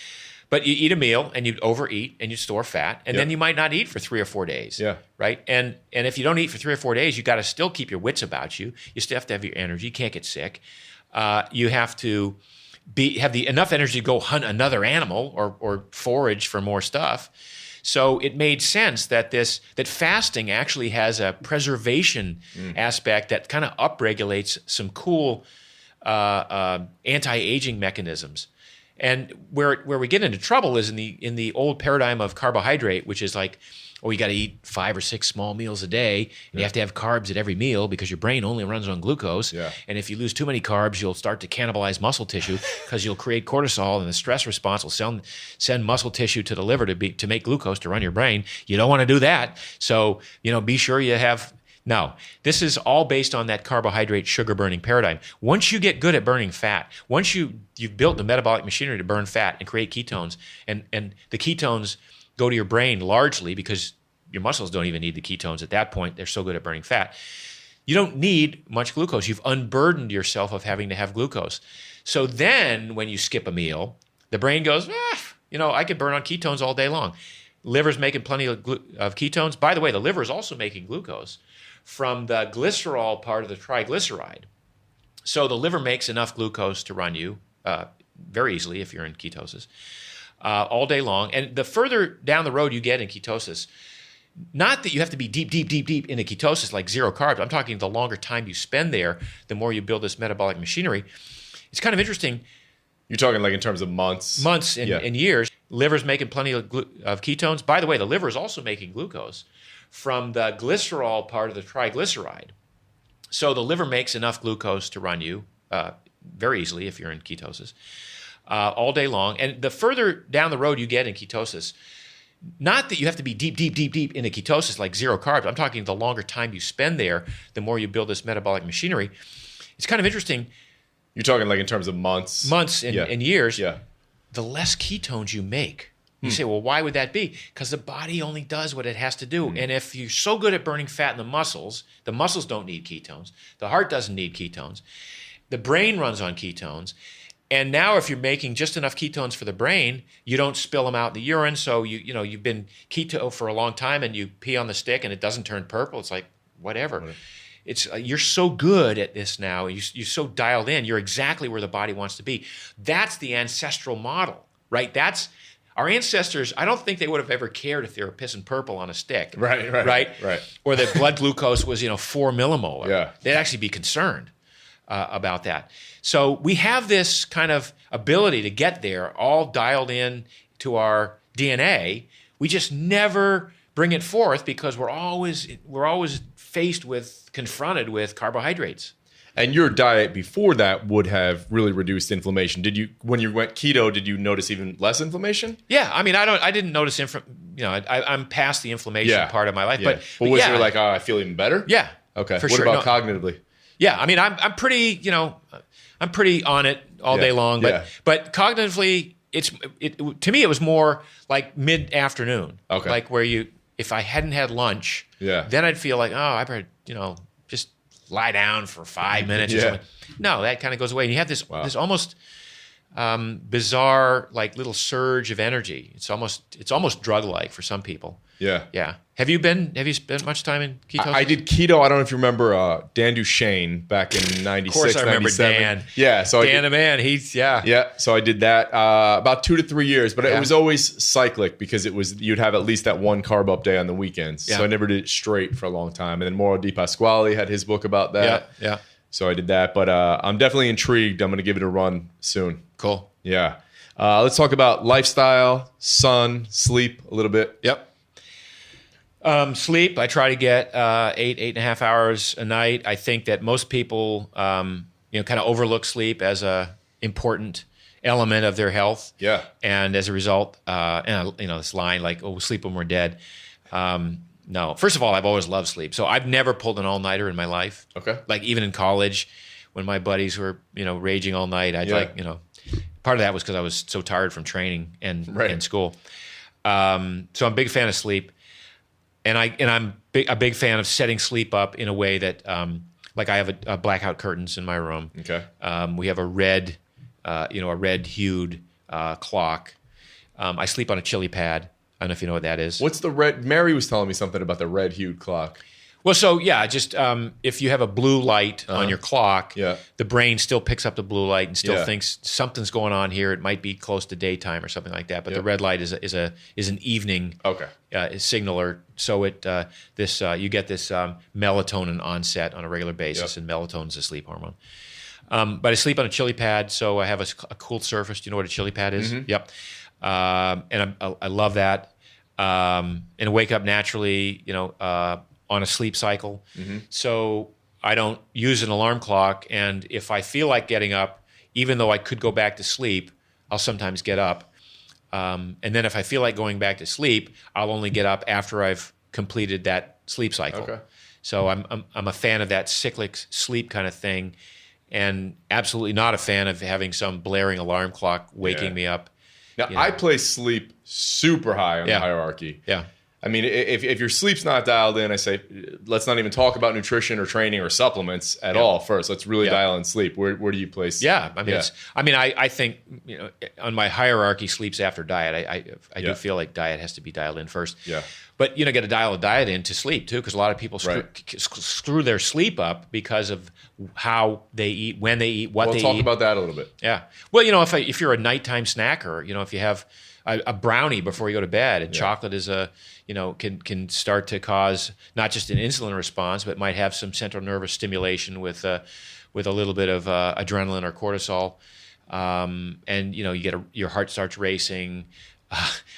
But you eat a meal and you'd overeat and you'd store fat, and then you might not eat for 3 or 4 days. Yeah. Right? And if you don't eat for 3 or 4 days, you got to still keep your wits about you. You still have to have your energy. You can't get sick. You have to have enough energy to go hunt another animal or forage for more stuff. So it made sense that fasting actually has a preservation aspect that kind of upregulates some cool anti-aging mechanisms. And where we get into trouble is in the old paradigm of carbohydrate, which is like, you got to eat 5 or 6 small meals a day. And you have to have carbs at every meal because your brain only runs on glucose. Yeah. And if you lose too many carbs, you'll start to cannibalize muscle tissue because you'll create cortisol, and the stress response will send muscle tissue to the liver to make glucose to run your brain. You don't want to do that. So, be sure you have. No, this is all based on that carbohydrate sugar burning paradigm. Once you get good at burning fat, once you've built the metabolic machinery to burn fat and create ketones, and the ketones go to your brain largely because your muscles don't even need the ketones at that point. They're so good at burning fat. You don't need much glucose. You've unburdened yourself of having to have glucose. So then when you skip a meal, the brain goes, I could burn on ketones all day long. Liver's making plenty of ketones. By the way, the liver is also making glucose from the glycerol part of the triglyceride. So the liver makes enough glucose to run you very easily if you're in ketosis all day long. And the further down the road you get in ketosis, not that you have to be deep into ketosis like zero carbs. I'm talking the longer time you spend there, the more you build this metabolic machinery. It's kind of interesting. You're talking like in terms of months? Months and years. Liver's making plenty of ketones. By the way, the liver is also making glucose from the glycerol part of the triglyceride. So the liver makes enough glucose to run you very easily if you're in ketosis all day long. And the further down the road you get in ketosis, not that you have to be deep into ketosis like zero carbs. I'm talking the longer time you spend there, the more you build this metabolic machinery. It's kind of interesting. You're talking like in terms of months? Months and years. Yeah. The less ketones you make. You say, well, why would that be? Because the body only does what it has to do. And if you're so good at burning fat in the muscles don't need ketones. The heart doesn't need ketones. The brain runs on ketones. And now if you're making just enough ketones for the brain, you don't spill them out in the urine. So you've been keto for a long time and you pee on the stick and it doesn't turn purple. It's like, whatever. It's you're so good at this now. You're so dialed in. You're exactly where the body wants to be. That's the ancestral model, right? That's our ancestors. I don't think they would have ever cared if they were pissing purple on a stick, right? Or that blood glucose was 4 millimolar. Yeah. They'd actually be concerned about that. So we have this kind of ability to get there, all dialed in to our DNA. We just never bring it forth because we're always confronted with carbohydrates. And your diet before that would have really reduced inflammation. When you went keto, did you notice even less inflammation? Yeah, I mean, I didn't notice I'm past the inflation part of my life. Yeah. But was there like, I feel even better? Yeah. Okay. What about cognitively? Yeah, I mean, I'm pretty, I'm pretty on it all day long. But cognitively, to me, it was more like mid-afternoon. Okay. Like where if I hadn't had lunch, then I'd feel like, I better, just lie down for 5 minutes or something. No, that kind of goes away. And you have this almost bizarre, like little surge of energy. It's almost drug-like for some people. Yeah. Yeah. Have you spent much time in ketosis? I did keto. I don't know if you remember Dan Duchesne back in 96, Of course I remember 97. Dan. Yeah. So Dan, the man, Yeah. So I did that about 2 to 3 years, but Yeah. it was always cyclic because you'd have at least that one carb up day on the weekends. Yeah. So I never did it straight for a long time. And then Mauro Di Pasquale had his book about that. Yeah. So I did that, but I'm definitely intrigued. I'm going to give it a run soon. Cool. Yeah. Let's talk about lifestyle, sun, sleep a little bit. Yep. Sleep, I try to get 8.5 hours a night. I think that most people, kind of overlook sleep as a important element of their health. Yeah. And as a result, this line like, "Oh, we'll sleep when we're dead." No. First of all, I've always loved sleep, so I've never pulled an all-nighter in my life. Okay. Like even in college, when my buddies were, raging all night, I'd part of that was because I was so tired from training and school. So I'm a big fan of sleep. And I'm a big fan of setting sleep up in a way that, like I have a blackout curtains in my room. Okay. We have a red hued clock. I sleep on a chili pad. I don't know if you know what that is. What's the red? Mary was telling me something about the red hued clock. Well, so yeah, just if you have a blue light on your clock, Yeah. the brain still picks up the blue light and still Yeah. thinks something's going on here. It might be close to daytime or something like that. But the red light is an evening signaler. So you get this melatonin onset on a regular basis, and melatonin is a sleep hormone. But I sleep on a chili pad, so I have a cool surface. Do you know what a chili pad is? Mm-hmm. Yep. And I love that. And I wake up naturally, on a sleep cycle. Mm-hmm. So I don't use an alarm clock. And if I feel like getting up, even though I could go back to sleep, I'll sometimes get up. And then if I feel like going back to sleep, I'll only get up after I've completed that sleep cycle. Okay. So I'm a fan of that cyclic sleep kind of thing, and absolutely not a fan of having some blaring alarm clock waking me up. Now, I place sleep super high on the hierarchy. Yeah. I mean, if your sleep's not dialed in, I say, let's not even talk about nutrition or training or supplements at all first. Let's really dial in sleep. Where do you place? Yeah. I think, on my hierarchy, sleep's after diet. I do feel like diet has to be dialed in first. Yeah. But, got to dial a diet in to sleep, too, because a lot of people screw their sleep up because of how they eat, when they eat, what they eat. We'll talk about that a little bit. Yeah. Well, if you're a nighttime snacker, if you have a brownie before you go to bed, and chocolate is can start to cause not just an insulin response, but might have some central nervous stimulation with a little bit of adrenaline or cortisol, and you get your heart starts racing.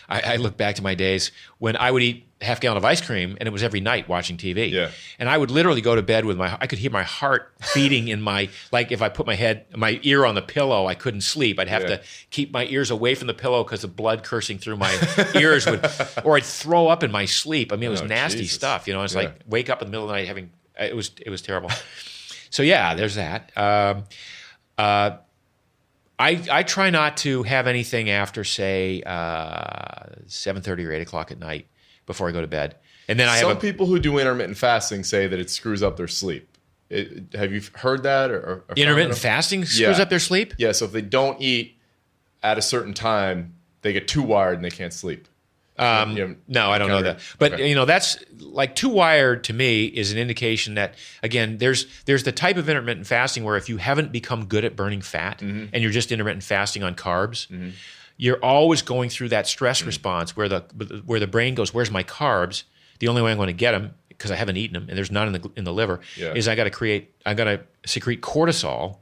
I look back to my days when I would eat half gallon of ice cream, and it was every night watching TV. Yeah. And I would literally go to bed with I could hear my heart beating in like if I put my ear on the pillow, I couldn't sleep. I'd have to keep my ears away from the pillow because the blood coursing through my ears or I'd throw up in my sleep. I mean, it was nasty stuff. It's like wake up in the middle of the night it was terrible. So yeah, there's that. I try not to have anything after, say, 7:30 or 8 o'clock at night before I go to bed. And then Some people who do intermittent fasting say that it screws up their sleep. Have you heard that? Or intermittent fasting screws up their sleep? Yeah, so if they don't eat at a certain time, they get too wired and they can't sleep. No, I don't know that. But that's like too wired to me is an indication that, again, there's the type of intermittent fasting where if you haven't become good at burning fat and you're just intermittent fasting on carbs, you're always going through that stress response where the brain goes, "Where's my carbs? The only way I'm going to get them, because I haven't eaten them and there's none in the liver, is I got to secrete cortisol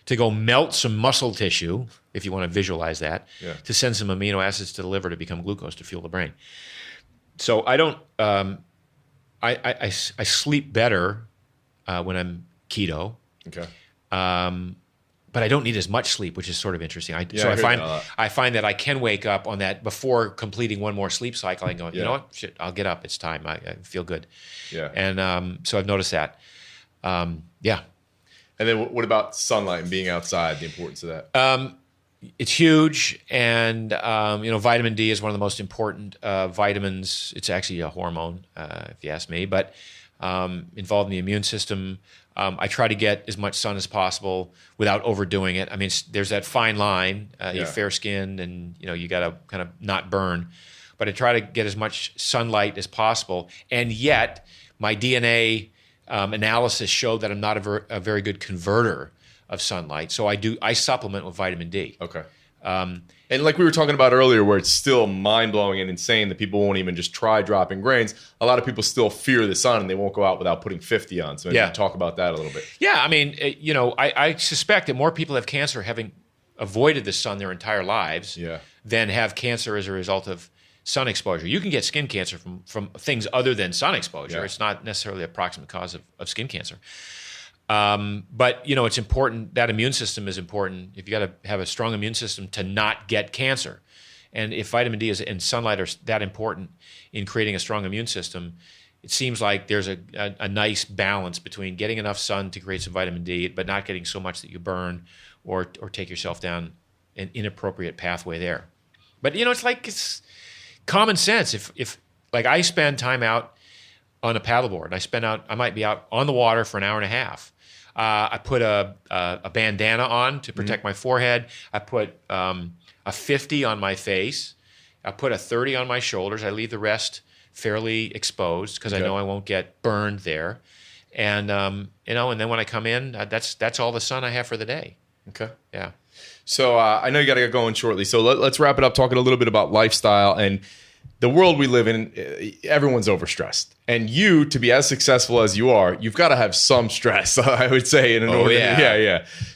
to go melt some muscle tissue, if you want to visualize that, to send some amino acids to the liver to become glucose to fuel the brain." So I don't. I sleep better when I'm keto. Okay. But I don't need as much sleep, which is sort of interesting. I find that I can wake up on that before completing one more sleep cycle and go, you know what, shit, I'll get up. It's time. I feel good. Yeah. And so I've noticed that. Yeah. And then what about sunlight and being outside, the importance of that? It's huge. And, vitamin D is one of the most important vitamins. It's actually a hormone, if you ask me. But involved in the immune system. I try to get as much sun as possible without overdoing it. I mean, there's that fine line. You're fair-skinned, and you got to kind of not burn. But I try to get as much sunlight as possible, and yet my DNA analysis showed that I'm not a very good converter of sunlight. So I supplement with vitamin D. Okay. And like we were talking about earlier, where it's still mind-blowing and insane that people won't even just try dropping grains. A lot of people still fear the sun and they won't go out without putting 50 on. So maybe talk about that a little bit. Yeah, I mean, I suspect that more people have cancer having avoided the sun their entire lives than have cancer as a result of sun exposure. You can get skin cancer from things other than sun exposure. It's not necessarily a proximate cause of skin cancer. But it's important. That immune system is important. If you got to have a strong immune system to not get cancer, and if vitamin D and sunlight are that important in creating a strong immune system, it seems like there's a nice balance between getting enough sun to create some vitamin D, but not getting so much that you burn or take yourself down an inappropriate pathway there. But it's common sense. If like I spend time out on a paddleboard, I might be out on the water for an hour and a half. I put a bandana on to protect my forehead. I put a 50 on my face. I put a 30 on my shoulders. I leave the rest fairly exposed because I know I won't get burned there. And and then when I come in, that's all the sun I have for the day. Okay. Yeah. So I know you got to get going shortly. So let's wrap it up talking a little bit about lifestyle and the world we live in. Everyone's overstressed, and you, to be as successful as you are, you've got to have some stress, I would say.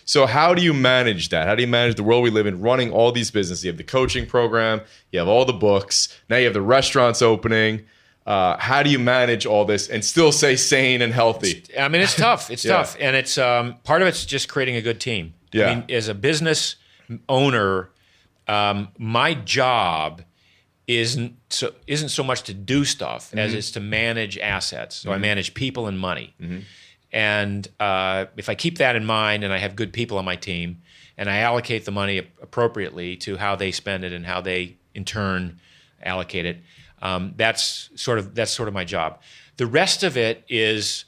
So how do you manage that? How do you manage the world we live in, running all these businesses? You have the coaching program, you have all the books, now you have the restaurants opening. How do you manage all this and still stay sane and healthy? I mean, it's tough. It's tough, and it's part of it's just creating a good team. Yeah. I mean, as a business owner, my job isn't so much to do stuff as it's to manage assets. So I manage people and money. And if I keep that in mind and I have good people on my team and I allocate the money appropriately to how they spend it and how they in turn allocate it, that's sort of my job. The rest of it is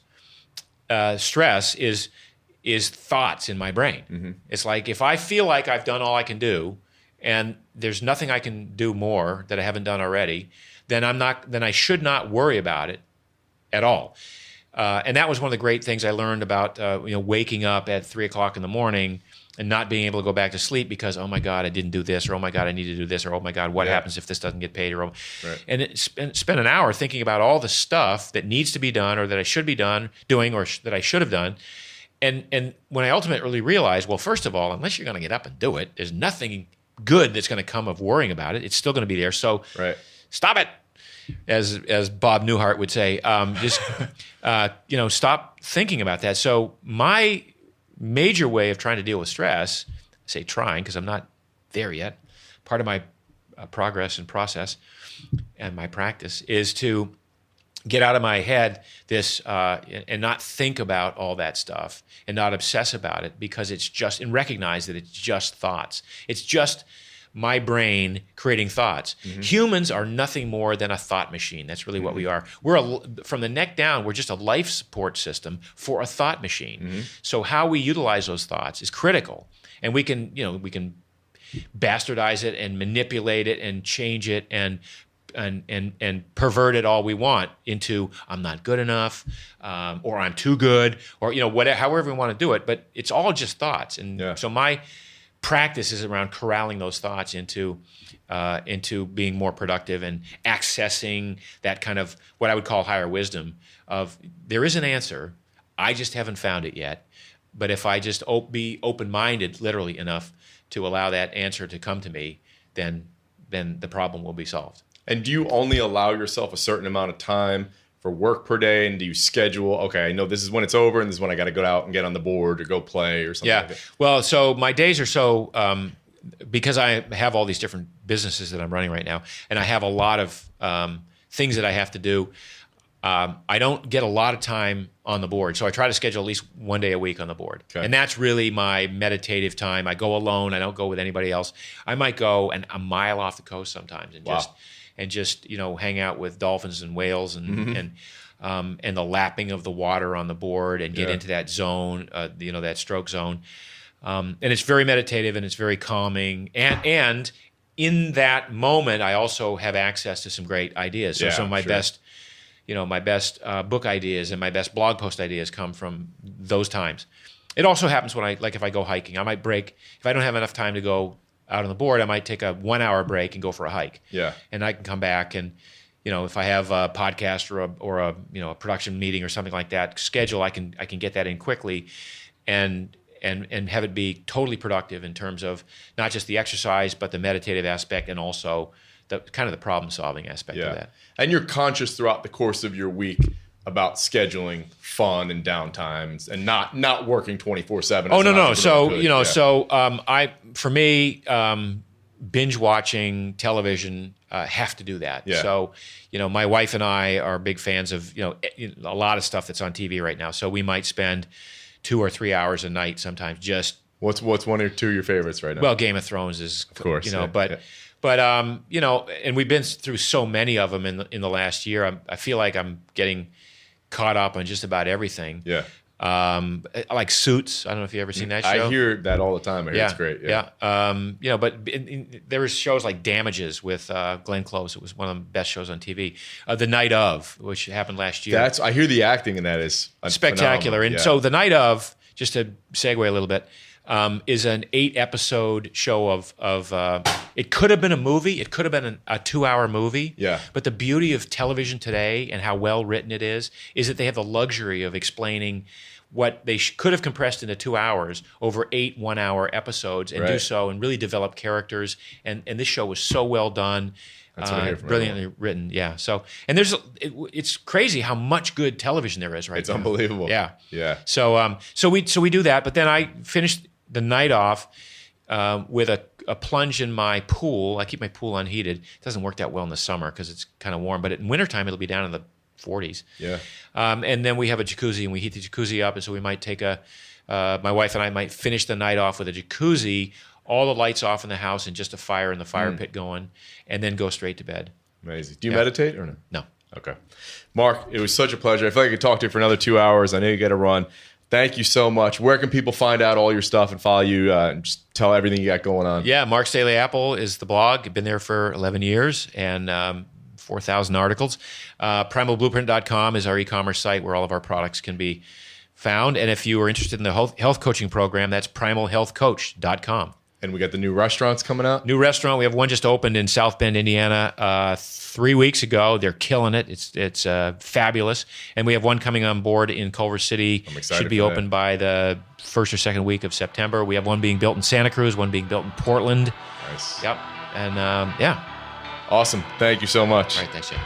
stress is thoughts in my brain. It's like if I feel like I've done all I can do and there's nothing I can do more that I haven't done already, then I should not worry about it at all. And that was one of the great things I learned about waking up at 3:00 in the morning and not being able to go back to sleep because, oh my God, I didn't do this, or oh my God, I need to do this, or oh my God, what happens if this doesn't get paid? And spend an hour thinking about all the stuff that needs to be done, or that I should be doing, or that I should have done. And when I ultimately realized, well, first of all, unless you're going to get up and do it, there's nothing good that's going to come of worrying about it. It's still going to be there. So stop it, as Bob Newhart would say. Just stop thinking about that. So my major way of trying to deal with stress, I say trying because I'm not there yet. Part of my progress and process and my practice is to get out of my head this and not think about all that stuff and not obsess about it, because it's just, and recognize that it's just thoughts. It's just my brain creating thoughts. Humans are nothing more than a thought machine. That's really what we are. From the neck down, we're just a life support system for a thought machine. So how we utilize those thoughts is critical. And we can bastardize it and manipulate it and change it and pervert it all we want into I'm not good enough, or I'm too good, or whatever, however we want to do it. But it's all just thoughts, and so my practice is around corralling those thoughts into being more productive and accessing that kind of what I would call higher wisdom of there is an answer, I just haven't found it yet. But if I just be open-minded, literally enough to allow that answer to come to me, then the problem will be solved. And do you only allow yourself a certain amount of time for work per day? And do you schedule, okay, I know this is when it's over and this is when I got to go out and get on the board or go play or something like that? Well, so my days are so, because I have all these different businesses that I'm running right now, and I have a lot of things that I have to do, I don't get a lot of time on the board. So I try to schedule at least one day a week on the board. Okay. And that's really my meditative time. I go alone. I don't go with anybody else. I might go a mile off the coast sometimes and just hang out with dolphins and whales and and the lapping of the water on the board and get into that zone, that stroke zone. And it's very meditative and it's very calming. And in that moment, I also have access to some great ideas. So some of my best, my best book ideas and my best blog post ideas come from those times. It also happens when if I go hiking, I might break. If I don't have enough time to go out on the board, I might take a 1 hour break and go for a hike. Yeah. And I can come back and, if I have a podcast or a production meeting or something like that schedule, I can get that in quickly and have it be totally productive in terms of not just the exercise, but the meditative aspect and also the kind of the problem solving aspect of that. And you're conscious throughout the course of your week about scheduling fun and downtimes and not working 24/7. Oh, no. So, for me, binge watching television, have to do that. Yeah. So, my wife and I are big fans of, a lot of stuff that's on TV right now. So we might spend 2 or 3 hours a night sometimes just. What's one or two of your favorites right now? Well, Game of Thrones is, of course, but and we've been through so many of them in the last year. I feel like I'm getting caught up on just about everything. Yeah. I like Suits. I don't know if you've ever seen that show. I hear that all the time. I hear it's great. Yeah. But there was shows like Damages with Glenn Close. It was one of the best shows on TV. The Night Of, which happened last year. I hear the acting in that is spectacular. Phenomenal. And so The Night Of, just to segue a little bit, is an 8-episode show of it could have been a movie. It could have been a 2-hour movie. Yeah. But the beauty of television today and how well written it is that they have the luxury of explaining what they could have compressed into 2 hours over 8 1-hour episodes and do so and really develop characters. And this show was so well done. That's what I hear from brilliantly written. Yeah. So, and it's crazy how much good television there is right now. It's unbelievable. Yeah. Yeah. So we do that, but then I finished the night off with a plunge in my pool. I keep my pool unheated. It doesn't work that well in the summer because it's kind of warm, but in wintertime it'll be down in the 40s. Yeah. And then we have a jacuzzi and we heat the jacuzzi up, and so we might take my wife and I might finish the night off with a jacuzzi, all the lights off in the house and just a fire in the fire pit going, and then go straight to bed. Amazing. Do you meditate or no? No. Okay. Mark, it was such a pleasure. I feel like I could talk to you for another 2 hours. I know you got to run. Thank you so much. Where can people find out all your stuff and follow you and just tell everything you got going on? Yeah, Mark's Daily Apple is the blog. I've been there for 11 years and 4,000 articles. Primalblueprint.com is our e-commerce site where all of our products can be found. And if you are interested in the health coaching program, that's primalhealthcoach.com. And we got the new restaurants coming out? New restaurant. We have one just opened in South Bend, Indiana, 3 weeks ago. They're killing it. It's fabulous. And we have one coming on board in Culver City. I'm excited. Should be open by the first or second week of September. We have one being built in Santa Cruz, one being built in Portland. Nice. Yep. And Awesome. Thank you so much. All right. Thanks, Jay.